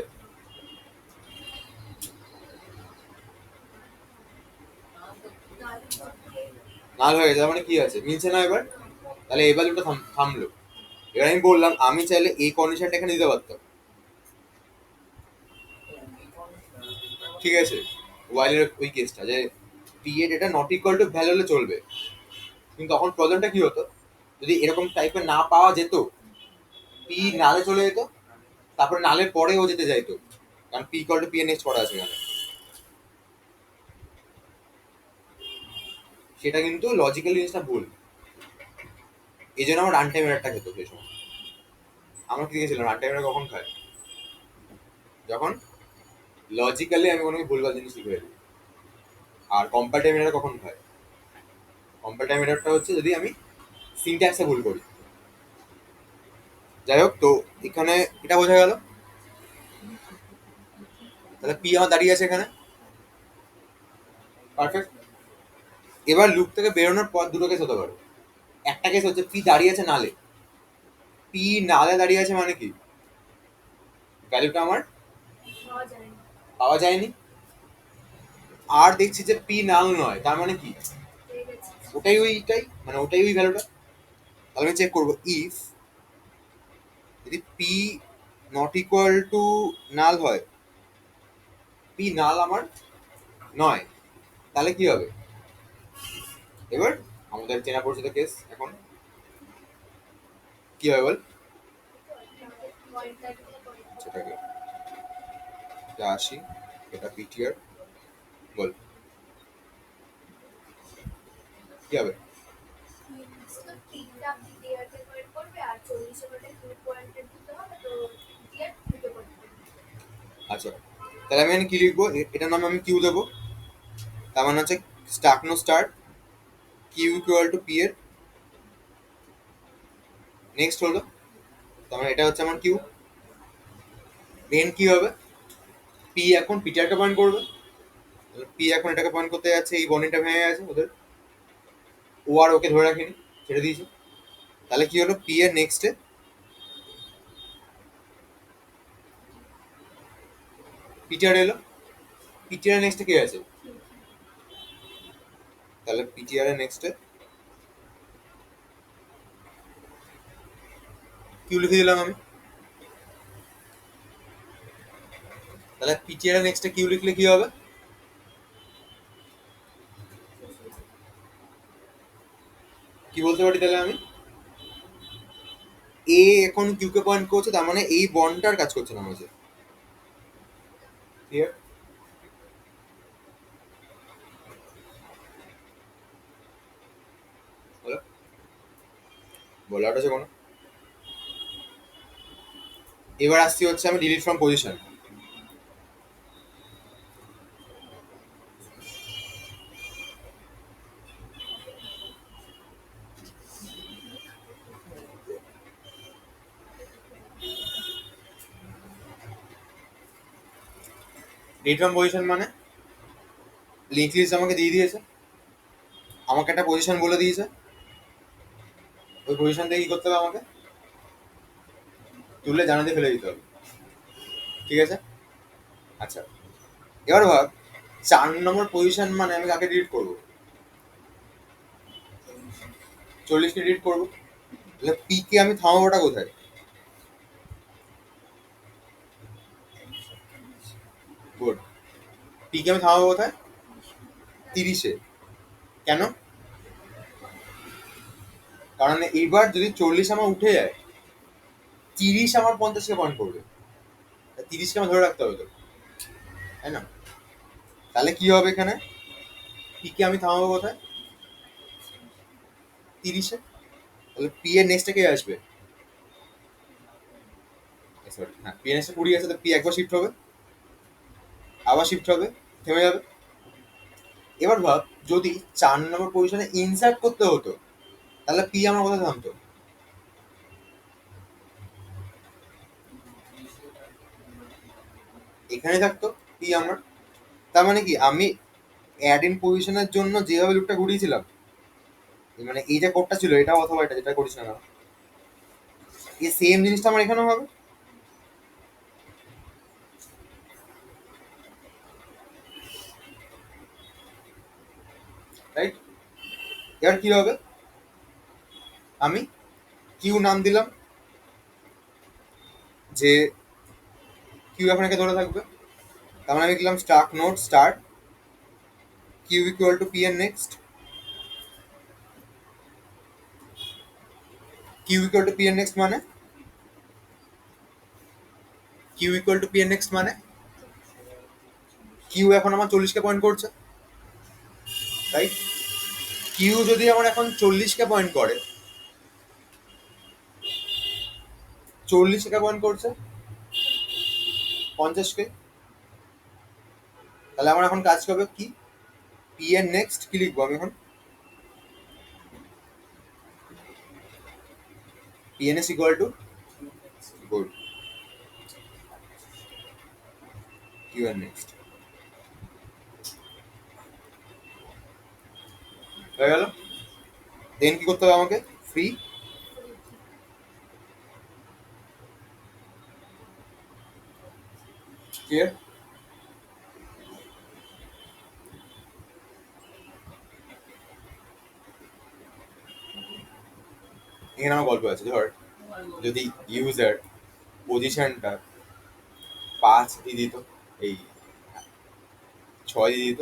নাল হয়ে গেছে, তার মানে কি আছে? মিলছে না এবার? তাহলে এই ভ্যালুটা থামলো। এবার আমি বললাম আমি চাইলে এই কন্ডিশনটা এখানে দিতে পারতাম। ঠিক আছে, ওয়াইলের ওই কেসটা যে পি এর এটা নট ইকুয়াল টু ভ্যালু হলে চলবে, কিন্তু তখন প্রবলেমটা কি হতো, যদি এরকম টাইপের না পাওয়া যেত, পি নালে চলে যেত, তারপরে নালের পরে ও যেতে যাইতো, কারণ পি ইকুয়াল টু পি এর নেক্সট করা আছে এখানে, সেটা কিন্তু লজিক্যালি জিনিসটা ভুল। এই জন্য আমার রান টাইম এরারটা খেত সেই সময়। আমরা কি গেছিলাম রান টাইম এরার কখন খায়? যখন লজিক্যালি আমি কোনো ভুলভাল জিনিস লিখে ফেলি। আর কম্পাইল টাইম এরার কখন খায়? কম্পাইল টাইম এরারটা হচ্ছে যদি আমি সিনট্যাক্সে ভুল করি। যাই হোক, তো এখানে এটা বোঝা গেল। তাহলে পি আমার দাঁড়িয়ে আছে এখানে, পারফেক্ট। এবার লুপ থেকে বেরোনোর পর দুটো কেস হতে পারে। একটা কেস হচ্ছে পি দাঁড়িয়ে আছে নালে। পি নালে দাঁড়িয়ে আছে মানে কি, ভ্যালুটা আমার পাওয়া যায় না। পাওয়া যায়নি। আর দেখছি যে পি নাল নয়, তার মানে কি পেয়ে গেছি। ওটাই ওইটাই, মানে ওটাই ওই ভ্যালুটা। তাহলে আমি চেক করবো ইফ যদি পি নট ইকুয়াল টু নাল হয়, পি নাল আমার নয়, তাহলে কি হবে? এবার আমাদের চেনা পরিচিত কেস এখন কি হবে বল? পয়েন্টার দিয়ে পয়েন্ট সেটাকে এটা আসি, এটা পিটিআর, বল কি হবে? তো তিনটা পিটিআর কে পয়েন্ট করবে আর 40 এর মধ্যে 2 পয়েন্টের দিতে হবে, তো পিটিআর দুটো পয়েন্ট করবে। আচ্ছা, তাহলে আমি এখানে কি লিখবো? এটার নামে আমি কিউ দেবো। তার মানে হচ্ছে start node start Q equal to P এর নেক্সট হলো, তার মানে এটা হচ্ছে আমার কিউ। দেন কি হবে? পি এখন পিটিআরকে পয়েন্ট করবে, পি এখন এটাকে পয়েন্ট করতে যাচ্ছে, এই বন্ডিংটা ভেঙে গেছে ওদের, ও আর ওকে ধরে রাখেনি, ছেড়ে দিয়েছে। তাহলে কি হলো? পি এর নেক্সটে পিটিআর এলো, পিটিআর এর নেক্সটে কে আছে? তাহলে পিটিআর এর নেক্সটে কিউ লিখে দিলাম আমি। তাহলে পিটিআর এর নেক্সটে কিউ লিখলে কি হবে? কি বলতে পারি তাহলে আমি? এ এখন কিউ কে পয়েন্ট করছে, তার মানে এই বন্ডটার কাজ করছে না মাঝে। ক্লিয়ার? হলো? বলাটা আছে কোনো? এবার আসছি হচ্ছে আমি delete from position. Delete from position মানে লিঙ্ক লিস্ট আমাকে দিয়ে দিয়েছে, আমাকে একটা পজিশন বলে দিয়েছে, ওই পজিশন থেকে কি করতে হবে? আমাকে তুললে জানাতে ফেলে দিতে হবে, ঠিক আছে? আচ্ছা, এবার ভাব 4 নম্বর পজিশন মানে আমি কাকে ডিলিট করবো? 40কে ডিলিট করবো। তাহলে পি কে আমি থামাবোটা কোথায়? গুড। পি কে আমি থামাবো কোথায়? 30-এ। কেন? কারণ এইবার যদি 40 আমার উঠে যায়, 30 আমার 50-কে পয়েন্ট করবে, 30-কে আমার ধরে রাখতে হবে তো, তাই না? তাহলে কি হবে এখানে? পি কে আমি থামাবো কোথায়? 30-এ। তাহলে পি এর নেক্সটে কে আসবে? সরি, হ্যাঁ, পি এর নেক্সটে 20 আছে, তো পি একবার শিফট হবে, আবার শিফট হবে, থেমে যাবে। এবার ভাব যদি 4 নম্বর পজিশনে ইনসার্ট করতে হতো, তাহলে পি আমার কোথায় থামতো? এখানে থাকতো পি আমার। তার মানে কি আমি অ্যাড ইন পজিশনের জন্য যেভাবে লুপটা ঘুরিয়েছিলাম, মানে এই যে কোডটা ছিল এটা অথবা এটা যেটা করিস না কেন, এই সেম জিনিসটা আমার এখানেও হবে। রাইট? এবার কি হবে? আমি কিউ নাম দিলাম, যে কিউ এখন একে ধরে থাকবে, তার মানে আমি লিখলাম start node start Q equal to P এর next, Q equal to P এর নেক্সট মানে কিউ ইকুয়াল টু পি এর নেক্সট মানে কিউ এখন আমার 40কে পয়েন্ট করছে, রাইট? কিউ যদি আমার এখন 40কে পয়েন্ট করে, 40কে পয়েন্ট করছে 50কে, তাহলে আমার এখন কাজ হবে কি, পি এর নেক্সট কি লিখবো আমি এখন, p n s equal to good q এর নেক্সট হয়ে গেল। দেন কি করতে হবে আমাকে, ফ্রি ক্লিয়ার। এখানে আমার গল্প আছে, ধর যদি ইউজার পজিশনটা 5 দিয়ে দিত, এই 6 দিয়ে দিত,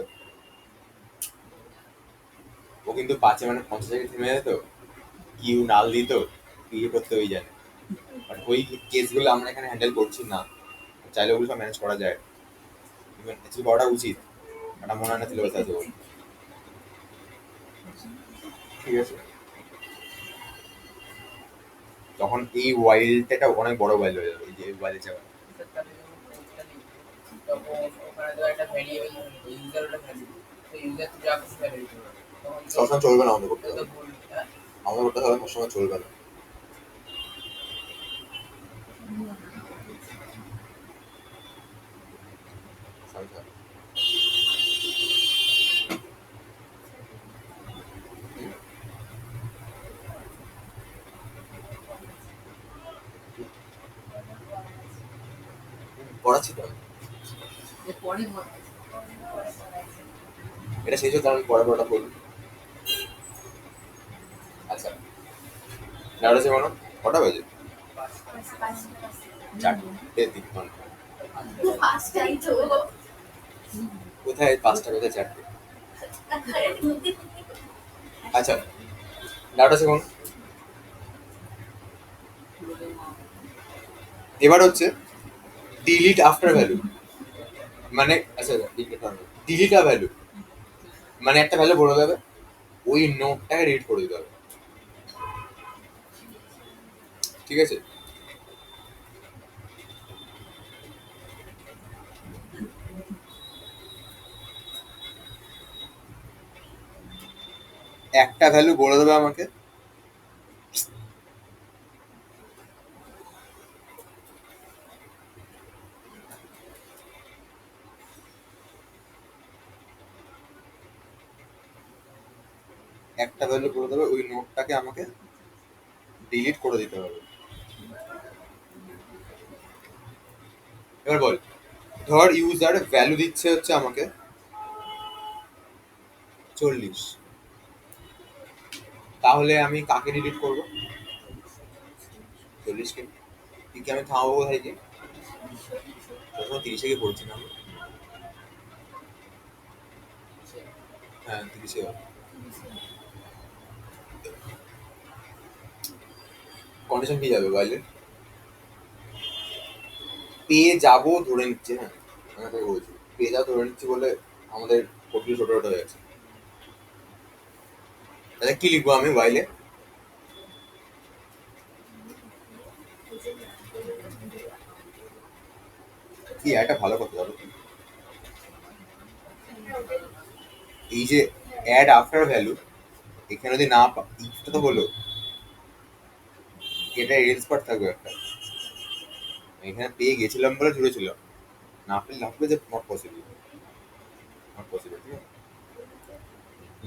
ও কিন্তু 5 মানে 50 জায়গায় থেমে যেত, কিউ নাল দিত, বিয়ে করতে ওই জানে। বাট ওই কেসগুলো আমরা এখানে হ্যান্ডেল করছি না, চাইলে ওগুলো সব ম্যানেজ করা যায়, ইভেন কিছু করাটা উচিত, একটা মনে হয় না সিলেবাস আছে ওর। ঠিক আছে, তখন এই ওয়াইল্ডটা অনেক বড় ওয়াইল্ড হয়ে যাবে, এই যে ওয়াইল্ড যাবে। তাহলে যখন কোডটা লিখবো তখন ওখানে তো একটা ভ্যারিয়েবল থাকবে, ইউজার ওটা ভ্যালু, তো ইউজার তো যা কিছু ভ্যালু দিতে পারবে, তখন তো সবসময় চলবে না, আমাদের করতে তো হবে, ভুল, হ্যাঁ? আমাদের করতে হবে, সবসময় চলবে না। আচ্ছা, পড়াচ্ছি তো আমি। পরে এটা শেষ হচ্ছে, আমি পরে পড়াটা বলবো। আচ্ছা, নাড়া আছে কোনো কটা বাজে? 4টে 53। ফার্স্টটাই তো কোথায় 5টা, কোথায় 4টে? আচ্ছা, নাড়া আছে কোনো। এবার হচ্ছে ডিলিট আফটার ভ্যালু, মানে আচ্ছা ডিলিট আ ভ্যালু, মানে একটা ভ্যালু বলে দেবে, ওই নোটটাকে রিড করে দিতে হবে, ঠিক আছে? একটা ভ্যালু বলে দেবে আমাকে, একটা ভ্যালু বলে দেবে, ওই নোটটাকে আমাকে ডিলিট করে দিতে হবে। এবার বল, ধর ইউজার ভ্যালু দিচ্ছে হচ্ছে আমাকে 40, তাহলে আমি কাকে ডিলিট করবো? 40কে। কি আমি থামাবো কোথায় গিয়ে? প্রথমে 30-এ গিয়ে পড়ছি না আমি? হ্যাঁ 30-এ হবে। কন্ডিশন কি যাবে বাইরে? পেয়ে যাবো ধরে নিচ্ছে, হ্যাঁ আমি তোকে বলছি পেয়ে যাবো ধরে নিচ্ছি বলে আমাদের কোডগুলো ছোট ছোট হয়ে গেছে। তাহলে কি লিখবো আমি বাইলে? কি একটা ভালো কথা বলো, এই যে অ্যাড আফটার ভ্যালু, এখানে যদি না ইফটা তো হলো, এটা এলস পার্ট থাকবে একটা, এখানে পেয়ে গেছিলাম বলে জুড়েছিল, না পেলে লাগবে যে নট পসিবল, নট পসিবল, ঠিক আছে?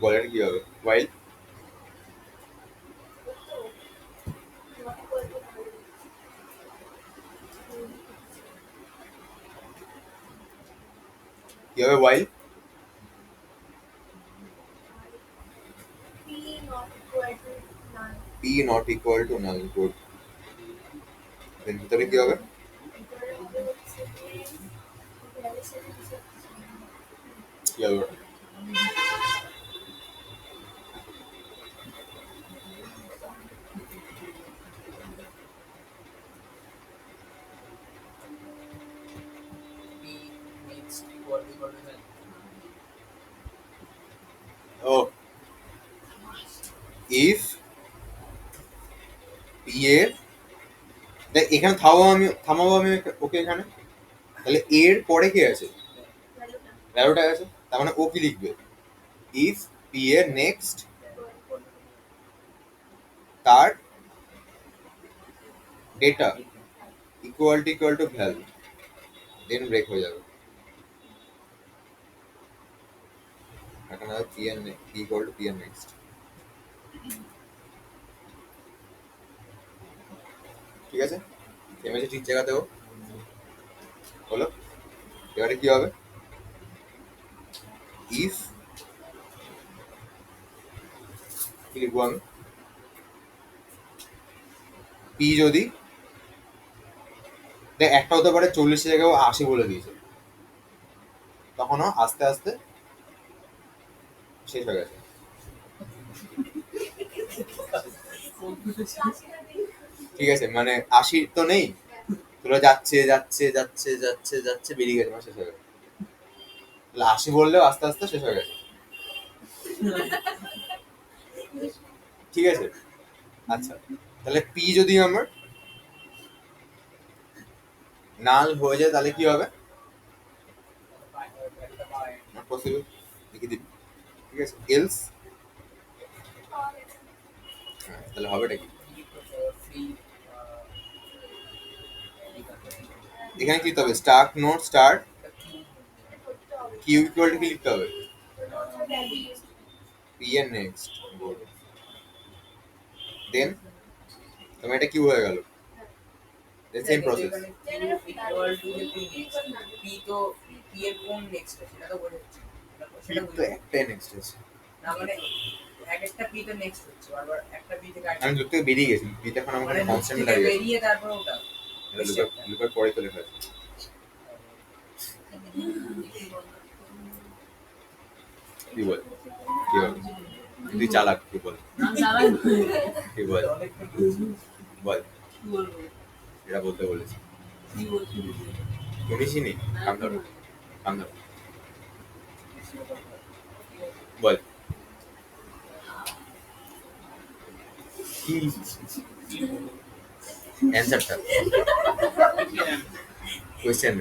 গলাটা কি হবে ওয়াইল? কি হবে while? P not equal to null, good. Then ভিতরে কি হবে? কি হবে ওটা? p next equal to value, if p এর দেখ এখানে থামাবো আমি ওকে এখানে, তাহলে এর পরে কি আছে? ভ্যালুটা ভ্যালুটা আছে, তার মানে ও কি লিখবে? ইফ পি এর নেক্সট তার data equal to value, then break হয়ে যাবে। এখানে পি এর ইকুয়াল টু পি এর নেক্সট। ঠিক আছে, থেমেছে ঠিক জায়গাতে ও হলো। এবারে কি হবে? ইফ কি লিখবো আমি? পি যদি দেখ একটা হতে পারে 40 জায়গায় ও 80 বলে দিয়েছে, তখনও আস্তে আস্তে শেষ হয়ে গেছে। ঠিক আছে, মানে 80 তো নেই, তোরা যাচ্ছে যাচ্ছে যাচ্ছে যাচ্ছে যাচ্ছে বেরিয়ে গেছে, মানে শেষ হয়ে গেছে। তাহলে 80 বললেও আস্তে আস্তে শেষ হয়ে গেছে। ঠিক আছে, আচ্ছা তাহলে পি যদি আমার নাল হয়ে যায় তাহলে কি হবে? একটা পায় নট পসিবল, লিখে দিবি। ঠিক আছে, এলস তাহলে হবেটা কি? ফ্রি এখানে কি লিখতে হবে? স্টার্ট নোট স্টার্ট করতে হবে কিউ ইকুয়াল টু কি লিখতে হবে? ভ্যালু পি এর নেক্সট গুড, দেন তোমার এটা কিউ হয়ে গেল, দেন সেম প্রসেস। ইকুয়াল টু যে পি নেক্সট পি তো পি এর কোন নেক্সট সেটা তো বোঝাচ্ছি সেটা তো একটাই নেক্সট আছে, না মানে এক একটা পি তো নেক্সট হচ্ছে বারবার একটা পি থেকে আমি লুপ থেকে বেরিয়ে গেছি, বিতে এখন আমার মানে কনস্ট্যান্ট থেকে দাঁড়িয়ে গেছে। বেরিয়ে তারপর ওটা এটা লুপের পরে তো লেখা আছে। কি বল, কি বল, তুই চালাক, কি বল, কি বল, বল, এটা বলতে বলেছি শুনিসই নি, কান ধরো, কান ধরো, বল কি অ্যান্সারটা কোয়েশ্চেন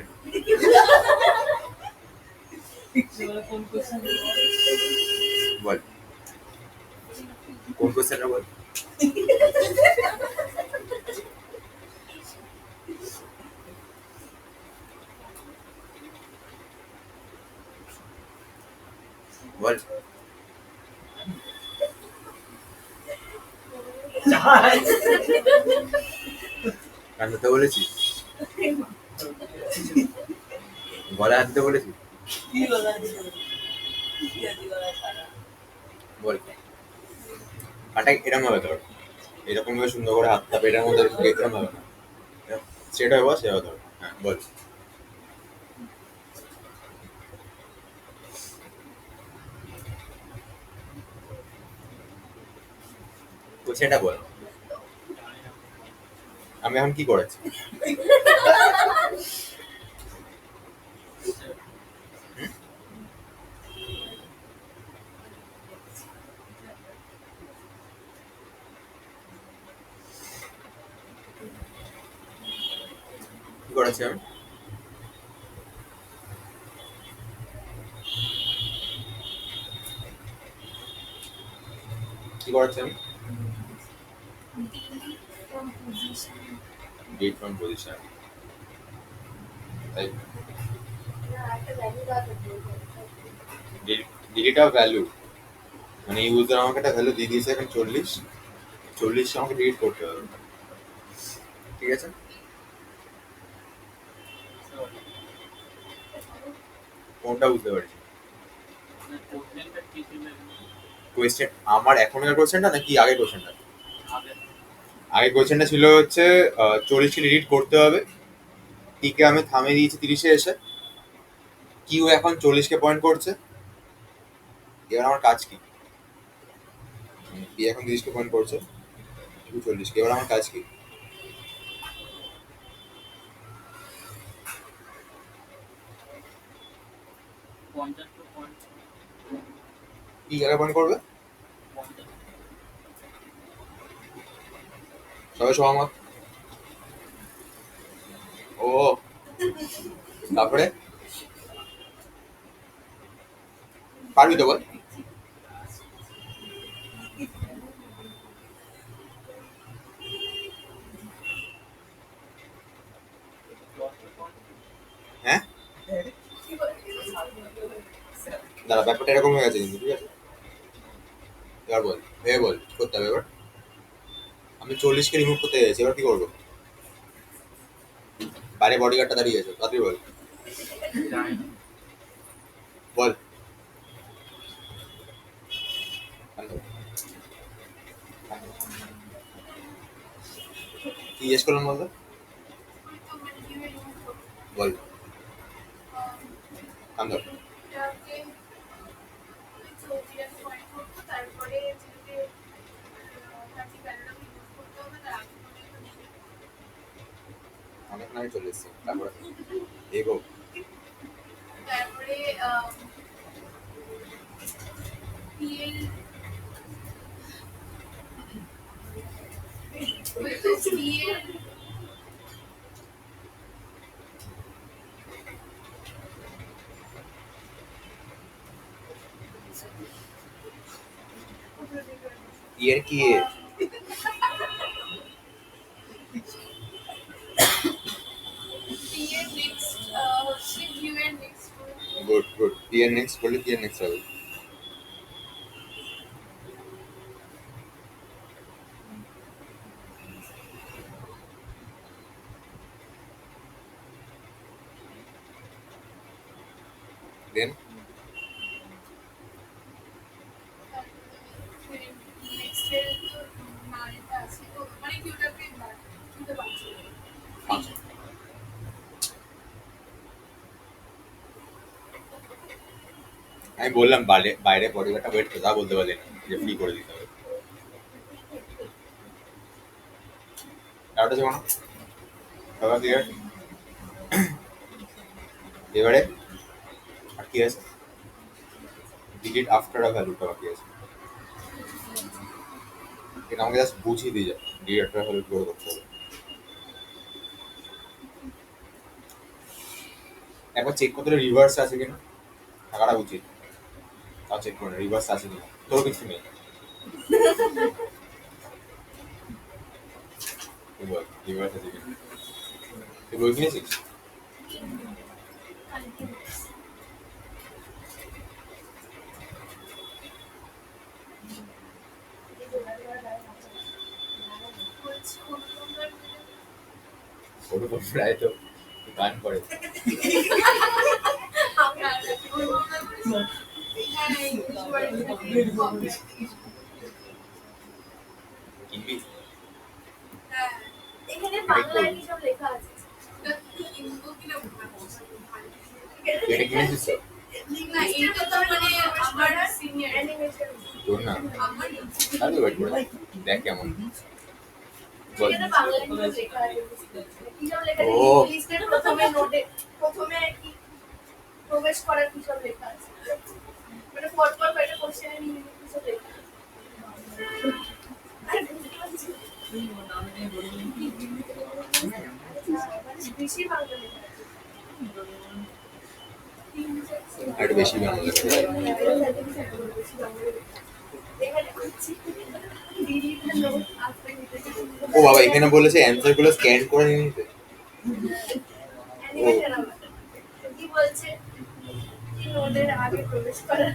বল, কোন কোয়েশ্চেনটা বল। বল কান ধরতে বলেছি, গলা হাত দিতে বলেছি, বল হাঁটা এরকম ভাবে ধর, এরকম ভাবে সুন্দর করে হাত তাপে এটার মধ্যে এরকম ভাবে না, সেটা হবে সেটা ধর। হ্যাঁ বল, কোয়েশ্চেনটা বল, আমি এখন কি করেছি? কি করেছি আমি? কি করেছি আমি? ডেট ফ্রম পজিশন, তাই একটা ভ্যালু দেওয়া ডিলিট অফ ভ্যালু, মানে ইউজার আমাকে একটা ভ্যালু দিয়ে দিয়েছে এখন 40 আমাকে ডিলিট করতে হবে। ঠিক আছে, কোনটা বুঝতে পারছি? কোশ্চেনটা কি ছিল কোয়েশ্চেন আমার এখনকার কোয়েশ্চেনটা নাকি আগের কোয়েশ্চেনটা? আগে? আগের কোয়েশ্চেনটা ছিল হচ্ছে 40কে ডিলিট করতে হবে, টিকে আমি থামিয়ে দিয়েছি 30-এ এসে, কিউ এখন 40কে পয়েন্ট করছে, এবার আমার কাজ কি? পি এখন 30কে পয়েন্ট করছে, কিউ 40কে, এবার আমার কাজ কি? 50 টু পয়েন্ট পি কাকে পয়েন্ট করবে? 50 সবাই সহমত? ও তারপরে পারবি তো বল। হ্যাঁ কি বলছিস? দাঁড়া, ব্যাপারটা এরকম হয়ে গেছে কিন্তু, ঠিক আছে? এবার বল, ভেবে বল কি করতে হবে এবার। আমি 40কে রিমুভ করতে চাইছি, এবার কি করবো? বাইরে বডিগার্ডটা দাঁড়িয়ে আছে, তাড়াতাড়ি বল জানি না। বল। কি জিজ্ঞেস করলাম বলতো? বল কান ধর। তারপরে যেটাকে প্র্যাকটিক্যালটা ইউজ করতে হবে তার আগে অনেক নাই চলে এসছে, তারপরে এগো। তারপরে পিএল পিএল ইয়ের কি এ? পিএল নেক্সট হচ্ছে ভিউ এর নেক্সট গুড গুড, পি এর নেক্সট বললে কি এর নেক্সট হবে? দেন নেক্সট এর তো মানেটা আছে তো মানে কিউটাকে শুনতে পাচ্ছি আচ্ছা, আমি বললাম বাইরে বাইরে বডিগার্ডটা ওয়েট করে, তা বলতে পারলি না যে ফ্রি করে দিতে হবে। ডাউট আছে কোনো? সবাই ক্লিয়ার? এবারে আর কি আছে? ডিলিট আফটার আ ভ্যালুটা বাকি আছে। এটা আমাকে জাস্ট বুঝিয়ে দিয়ে যায় ডিলিট আফটার ভ্যালু কি করে করতে হবে। একবার চেক করতে রিভার্স আছে কিনা, থাকাটা উচিত। তাও চেক করে রিভার্স আছে কিনা, তোর কিছু নেই। তুই বল রিভার্স আছে কিনা, তুই বই কিনেছিস? ওটা প্রায় তো গান করে। কিনবি? এখানে বাংলায় কি সব লেখা আছে এটা কিনেছিস তো? না এটা তো মানে আমার সিনিয়র অ্যানিমেশন তোর না? তাহলে ওয়েট করে দেখ কেমন। বল। এখানে বাংলায় কি সব লেখা আছে কি সব লেখা আছে ও। লিস্টের প্রথমে নোটে প্রথমে কি প্রবেশ করার কি সব লেখা আছে মানে পর পর একটা কোশ্চেনের মিনিং কি সব লেখা আছে বেশি বাংলা লেখা আছে আর একটু বেশি বাংলা লেখা যায়। ও বাবা, এখানে বলেছে অ্যান্সার গুলো স্ক্যান করে নিয়ে নিতে। কি বলছে কি নোটের আগে প্রবেশ করা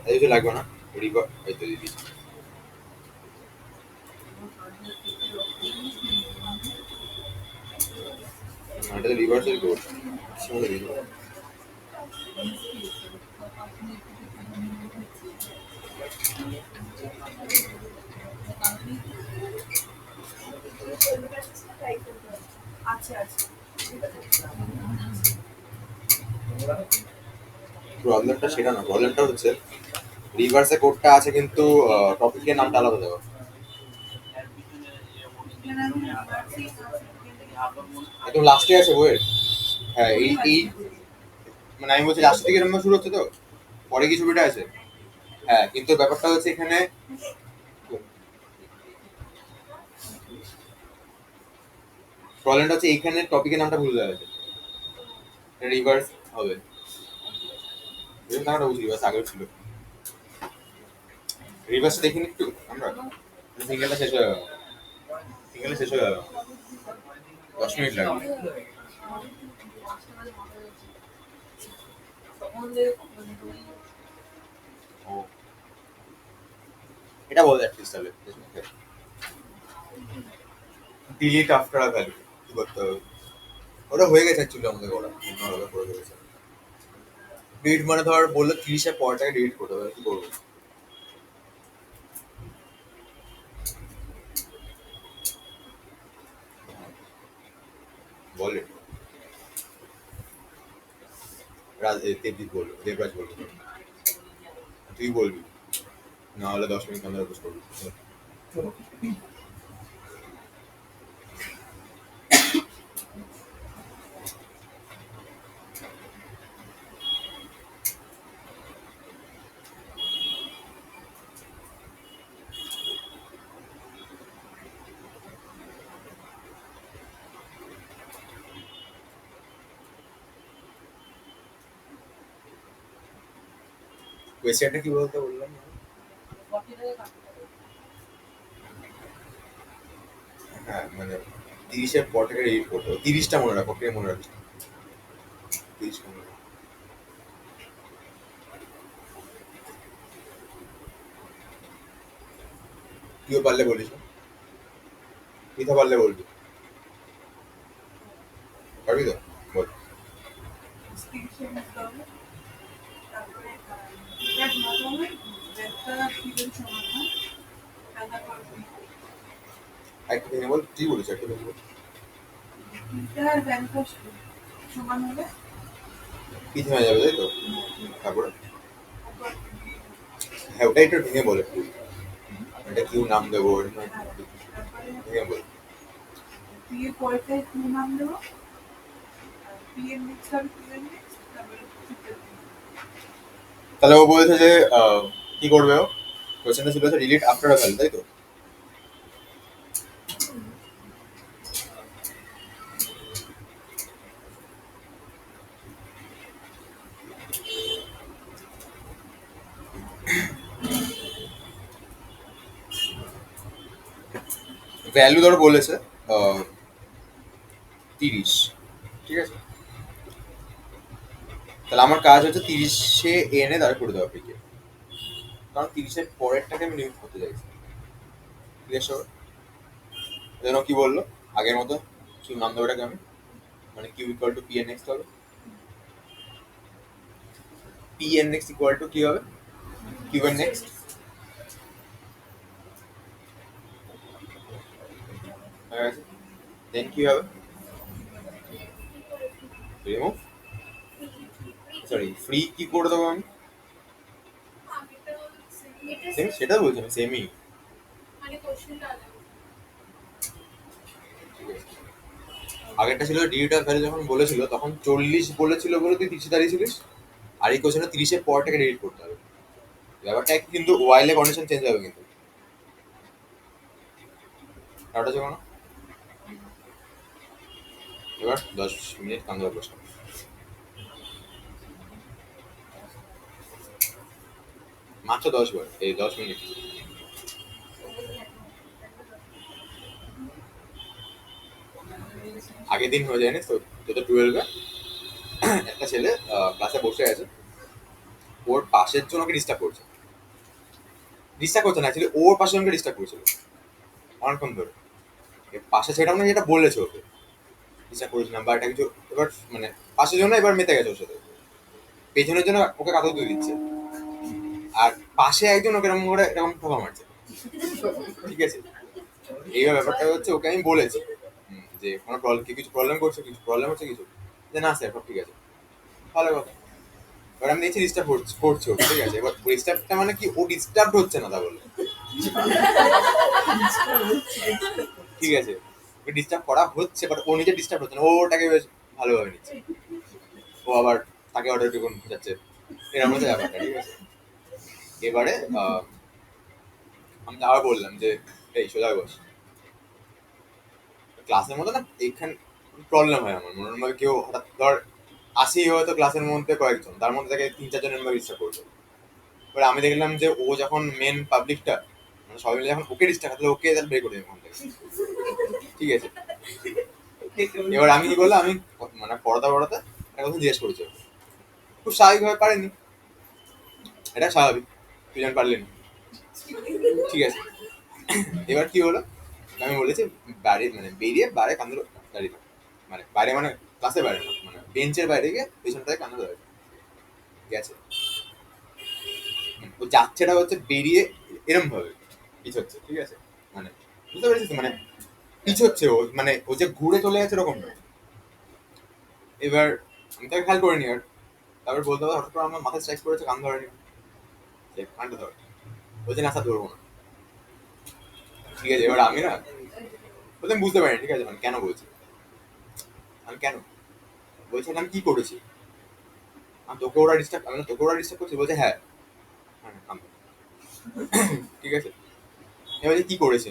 এই কিছু লাগবে না, রিভার এই তো দিদি। এটা তো রিভার্সাল কোড সামনে দিন। আচ্ছা আচ্ছা প্রবলেমটা সেটা না, প্রবলেমটা হচ্ছে রিভার্সে কোডটা আছে কিন্তু টপিকের নামটা আলাদা দেওয়া। একদম লাস্টে আছে বইয়ের। হ্যাঁ এই মানে আমি বলছি লাস্টের দিকে এরকম শুরু হচ্ছে তো, পরে কি ছবিটা আছে। হ্যাঁ কিন্তু ব্যাপারটা হচ্ছে এখানে প্রবলেমটা হচ্ছে এইখানে টপিকের নামটা ভুল হয়ে গেছে, রিভার্স হবে। নামটা বুঝি রিভার্স আগেও ছিল, রিভার্সটা দেখিনি একটু আমরা, সিঙ্গেলটা শেষ হয়ে গেল, সিঙ্গেলটা শেষ হয়ে গেল, 10 মিনিট লাগবে। ও এটা বল অ্যাটলিস্ট তাহলে ডিলিট আফটার আ ভ্যালু কি করতে হবে? ওটা হয়ে গেছে অ্যাকচুয়ালি আমাদের করা, অন্যভাবে করে ফেলেছে। ডিলিট মানে ধর বললো 30-এর পরটাকে ডিলিট করতে হবে, কি করবো? বল একটু। দেবজিৎ বললো, দেবরাজ বললো, তুই বলবি, না হলে 10 মিনিট আমরা উপোস করবি। কোয়েশ্চেনটা কি বলতে বললাম? হ্যাঁ মানে 30-এর পরটাকে ডিলিট করতে হবে, 30টা মনে রাখো, কে মনে রাখিস? 30 মনে রাখো। তুইও পারলে বলিস, মিথা পারলে বলবি, পারবি তো? বল। একটা ভেঙে বল, তুই বলিস একটা ভেঙে বল। কি থেমে যাবে তাই তো? তারপরে হ্যাঁ ওটাই একটু ভেঙে বল একটু, এটা কিউ নাম দেবো, ভেঙে বল। তাহলে ও বলেছে যে কি করবে ও, কোয়েশ্চেনটা ছিল ডিলিট আফটার আ ভ্যালু তাই তো? ভ্যালু ধর বলেছে 30, ঠিক আছে? তাহলে আমার কাজ হচ্ছে 30-এ এনে দাঁড় করে দেওয়া পিকে, কারণ 30-এর পরেরটাকে আমি লিমিট করতে চাইছি। ঠিক আছে? যেন কি বললো আগের মতো, কিউ নাম দেবো এটাকে আমি, মানে Q equal to P N next হবে, P N next equal to কি হবে, কিউ এন নেক্সট। দেন কি হবে, রিমুভ, সরি ফ্রি কি করে দেবো আমি, সেম সেটা বলছি আমি, সেমই। মানে কোশ্চেনটা আলাদা। আগেরটা ছিল ডিজিটাল ভ্যালু, যখন বলেছিল তখন 40 বলেছিল বলে তুই 30 দাঁড়িয়েছিলিস, আর এই কোশ্চেনটা 30-এর পরটাকে ডিলিট করতে হবে। ব্যাপারটা একই, কিন্তু ওয়াইলে কন্ডিশন চেঞ্জ হবে কিন্তু। ওটা ছিল না, এবার 10 মিনিট কান ধরে বসে, মাত্র 10 বার, এই 10 মিনিট। আগের দিন হয়ে যায় না তো, যত 12-এ একটা ছেলে ক্লাসে বসে আছে, ওর পাশের জন ওকে ডিস্টার্ব করছে, ডিস্টার্ব করছে না অ্যাকচুয়ালি, ওর পাশের জনকে ডিস্টার্ব করছিল অনেকক্ষণ ধরে। পাশে ছেলেটা মানে যেটা বলেছে ওকে ডিস্টার্ব করেছিলাম বা এটা কিছু, এবার মানে পাশের জন্য এবার মেতে গেছে ওর সাথে, পেছনের জন্য ওকে কাঁথা তুলে দিচ্ছে, আর পাশে একজন ওকে এরকম করে এরকম ঠোকা মারছে। ঠিক আছে, এইবার ব্যাপারটা হচ্ছে ওকে আমি বলেছি যে কোনো প্রবলেম, কিছু প্রবলেম করছে, কিছু প্রবলেম হচ্ছে কিছু, যে না স্যার সব ঠিক আছে, ভালো কথা। এবার আমি দেখছি ডিস্টার্ব করছে ও, ঠিক আছে, এবার ডিস্টার্বটা মানে কি, ও ডিস্টার্ব হচ্ছে না তা বলে, ঠিক আছে, ওকে ডিস্টার্ব করা হচ্ছে বাট ও নিজে ডিস্টার্ব হচ্ছে না, ও ওটাকে বেশ ভালোভাবে নিচ্ছে, ও আবার তাকে অর্ডার টিকুন যাচ্ছে, এরকম হচ্ছে ব্যাপারটা। ঠিক আছে, এবারে আমি আবার বললাম যে এই সোজা বস, ক্লাসের মধ্যে না এখানে প্রবলেম হয় আমার মনের মধ্যে কেউ হঠাৎ ধর আসেই হয়তো ক্লাসের মধ্যে কয়েকজন, তার মধ্যে থেকে 3-4 জনের মধ্যে ডিস্টার্ব করছে। এবার আমি দেখলাম যে ও যখন মেন পাবলিকটা, মানে সবাই মিলে যখন ওকে ডিস্টার্ব, তাহলে ওকে তাহলে বের করে দেবে ওখান থেকে, ঠিক আছে। এবার আমি কি করলাম, আমি মানে পড়াতে পড়াতে একটা কথা জিজ্ঞেস করেছি ওকে। খুব স্বাভাবিকভাবে পারেনি, এটা স্বাভাবিক, দুজন পারলেনি, ঠিক আছে। এবার কি হলো, আমি বলেছি বাইরে মানে বেরিয়ে বাইরে কান্দুর দাঁড়িয়ে থাকো। মানে বাইরে মানে ক্লাসের বাইরে না, মানে বেঞ্চের বাইরে গিয়ে পেছনটায় কান্দুর দাঁড়িয়ে থাকো। গেছে, ও যাচ্ছেটা হচ্ছে বেরিয়ে এরম ভাবে পিছোচ্ছে, ঠিক আছে। মানে বুঝতে পেরেছিস তো? মানে পিছোচ্ছে ও, মানে ও যে ঘুরে চলে যাচ্ছে এরকম নয়। এবার আমি তাকে খেয়াল করিনি আর, তারপর বলতে হবে হঠাৎ করে আমার মাথায় স্ট্রাইক করেছে, কান ধরেনি, কানটা ধরে বলছে না স্যার ধরবো না, ঠিক আছে। এবার আমি না বলতে আমি বুঝতে পারিনি, ঠিক আছে, মানে কেন বলছি, আমি কেন বলছি, আমি কি করেছি, আমি তোকে ওরা ডিস্টার্ব, আমি তোকে ওরা ডিস্টার্ব করছি, বলছে হ্যাঁ, হ্যাঁ কান ধর। ঠিক আছে। এবার কি করেছি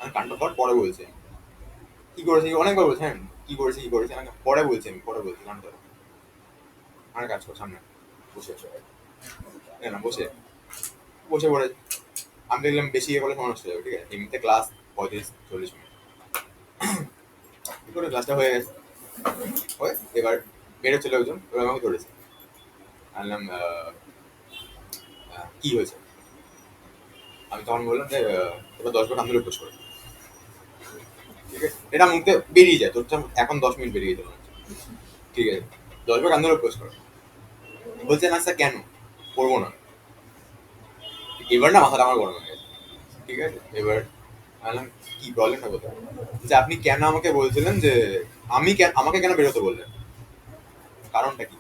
আমি কানটা ধর, পরে বলছি কি করেছি, অনেকবার বলছি হ্যাঁ কি করেছি কি করেছি, আমি পরে বলছি, আমি পরে বলছি কানটা ধর। আমার কাজ কর সামনে বসে না বসে বসে পড়ে। আমি দেখলাম বেশি ইয়ে করলে সময় নষ্ট হয়ে যাবে, ঠিক আছে। এমনিতে ক্লাস 35-40 মিনিট, কি করে ক্লাসটা হয়ে গেছে, হয়ে এবার বেরোচ্ছিল একজন, এবার আমাকে ধরেছে, আনলাম কি হয়েছে। আমি তখন বললাম যে এবার 10 বার কান্দুলে পোস্ট করে, ঠিক আছে। এটা মুখতে বেরিয়ে যায় তোর, এখন 10 মিনিট বেরিয়ে যেতে মনে হচ্ছে, ঠিক আছে। 10 বার কান্দুলে পোস্ট করে, বলছে না স্যার কেন করবো না। এবার না মাথাটা আমার গরম হয়ে গেছে, ঠিক আছে। এবার বললাম কি প্রবলেমটা কোথায়, যে আপনি কেন আমাকে বলছিলেন যে আমি আমাকে কেন বেরোতে বললেন, কারণটা কি।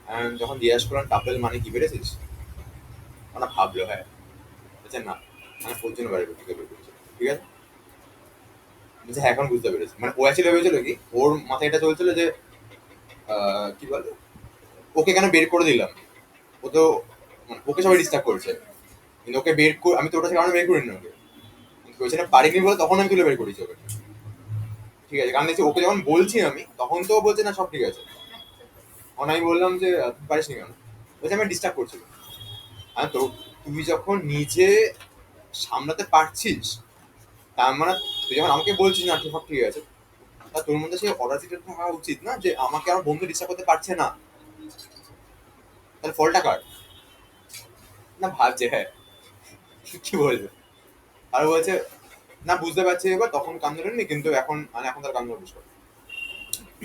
আমি যখন জিজ্ঞাসা করলাম টাপেল মানে কি বেড়েছিস, ওরা ভাবলো হ্যাঁ, বলছে না আমি ওর জন্য বাইরে থেকে বের করছি, ঠিক আছে। বলছে হ্যাঁ এখন বুঝতে পেরেছি, মানে ও অ্যাকচুয়ালি ভেবেছিল কি, ওর মাথায় এটা চলছিল যে কি বলে ওকে কেন বের করে দিলাম, ও তো মানে ওকে সবাই ডিস্টার্ব করছে, কিন্তু ওকে বের করে আমি তো ওটা কারণে বের করিনি ওকে, কিন্তু ওই সেটা পারিনি বলে তখন আমি তুলে বের করেছি ওকে, ঠিক আছে। কারণ দেখছি ওকে যখন বলছি আমি তখন তো ও বলছে না সব ঠিক আছে, তখন আমি বললাম যে তুই পারিস নি কেন, বলছে আমি ডিস্টার্ব করছিল। হ্যাঁ তো তুই যখন নিজে সামলাতে পারছিস, তার মানে তুই যখন আমাকে বলছিস না সব ঠিক আছে, তা তোর মধ্যে সেই অরাজিটা থাকা উচিত না যে আমাকে আমার বন্ধু ডিস্টার্ব করতে পারছে না, তাহলে ফলটা কার, না ভাবছে হ্যাঁ কি বলবে। আর বলছে না বুঝতে পারছি এবার, তখন কান ধরেননি কিন্তু এখন মানে এখন তার কান ধরে বুঝতে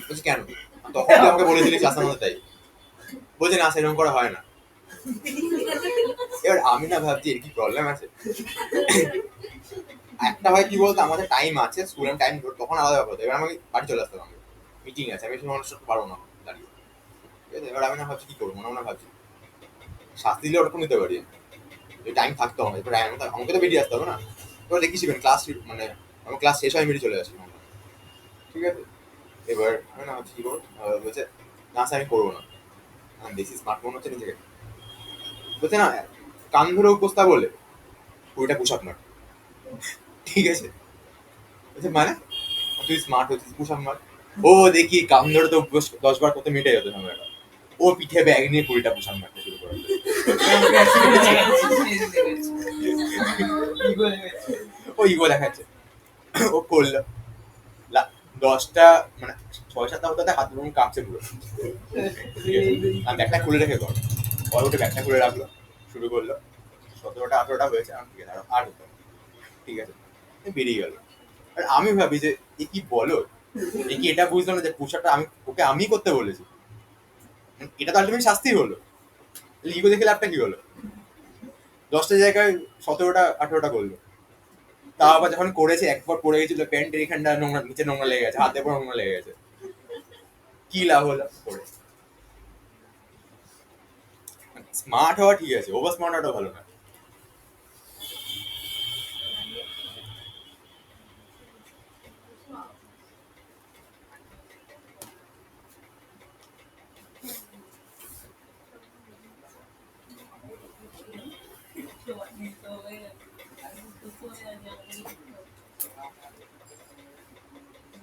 বলছি কেন, তখন তুই আমাকে বলেছিলি ক্লাসের মধ্যে তাই, বলছে না সেরকম করা হয় না। এবার আমি না ভাবছি এর কি প্রবলেম আছে। একটা হয় কি বলতো, আমাদের টাইম আছে স্কুলের টাইম, তখন আলাদা ব্যাপার হতো, এবার আমাকে বাড়ি চলে আসতে হবে, মিটিং আছে, আমি সময় নষ্ট পারবো না দাঁড়িয়ে, ঠিক আছে। এবার আমি না ভাবছি কি করবো, মনে মনে ভাবছি শাস্তি দিলে ওরকম নিতে পারি, টাইম থাকতো আমার, এবার আমাকে তো বেরিয়ে আসতে হবে না। এবার দেখি শিখবেন ক্লাস মানে আমার ক্লাস শেষ হয় বেরিয়ে চলে আসি, ঠিক আছে। এবার আমি না ভাবছি কি করবো, বলছে না স্যার আমি করবো না, বেশি স্মার্ট মনে হচ্ছে নিজেকে, বলছে না কান ধরে উপস্থাপ বলে ওইটা পুশ আপ মার, ঠিক আছে। বলছে মানে তুই স্মার্ট হচ্ছিস পুশ আপ মার, ও দেখি কান ধরে তো 10 বার কত মিটে যেত সময়টা, ও পিঠে ব্যাগ নিয়ে 20টা পুশ আপ মারতে শুরু করে, ও ইগো দেখাচ্ছে, ও করলো 10টা মানে 6-7টা হতে হাত ধরুন কাঁপছে পুরো, আমি ব্যাগটা খুলে রেখে কর, পরে উঠে ব্যাগটা খুলে রাখলো, শুরু করলো 17টা 18টা হয়েছে, আমি ঠিক আছে আর হতো, ঠিক আছে, বেরিয়ে গেল। আর আমি ভাবি যে এ কি বলো, এ কি এটা বুঝলো না যে পুষাটা আমি ওকে আমি করতে বলেছি, এটা তো আলটিমেট শাস্তি হলো, ইগো দেখে লাভটা কি হলো, 10টা জায়গায় 17টা 18টা করলো, তা আবার যখন করেছে একবার পড়ে গেছিল প্যান্টের এখানটা নোংরা, নিচে নোংরা লেগে গেছে, হাতে পর নোংরা লেগে গেছে, কি লাভ হলো করে। স্মার্ট হওয়া ঠিক আছে, ওভার স্মার্ট হওয়াটা ভালো না।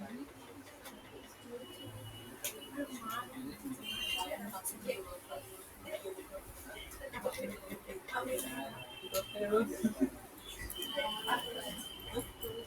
আমি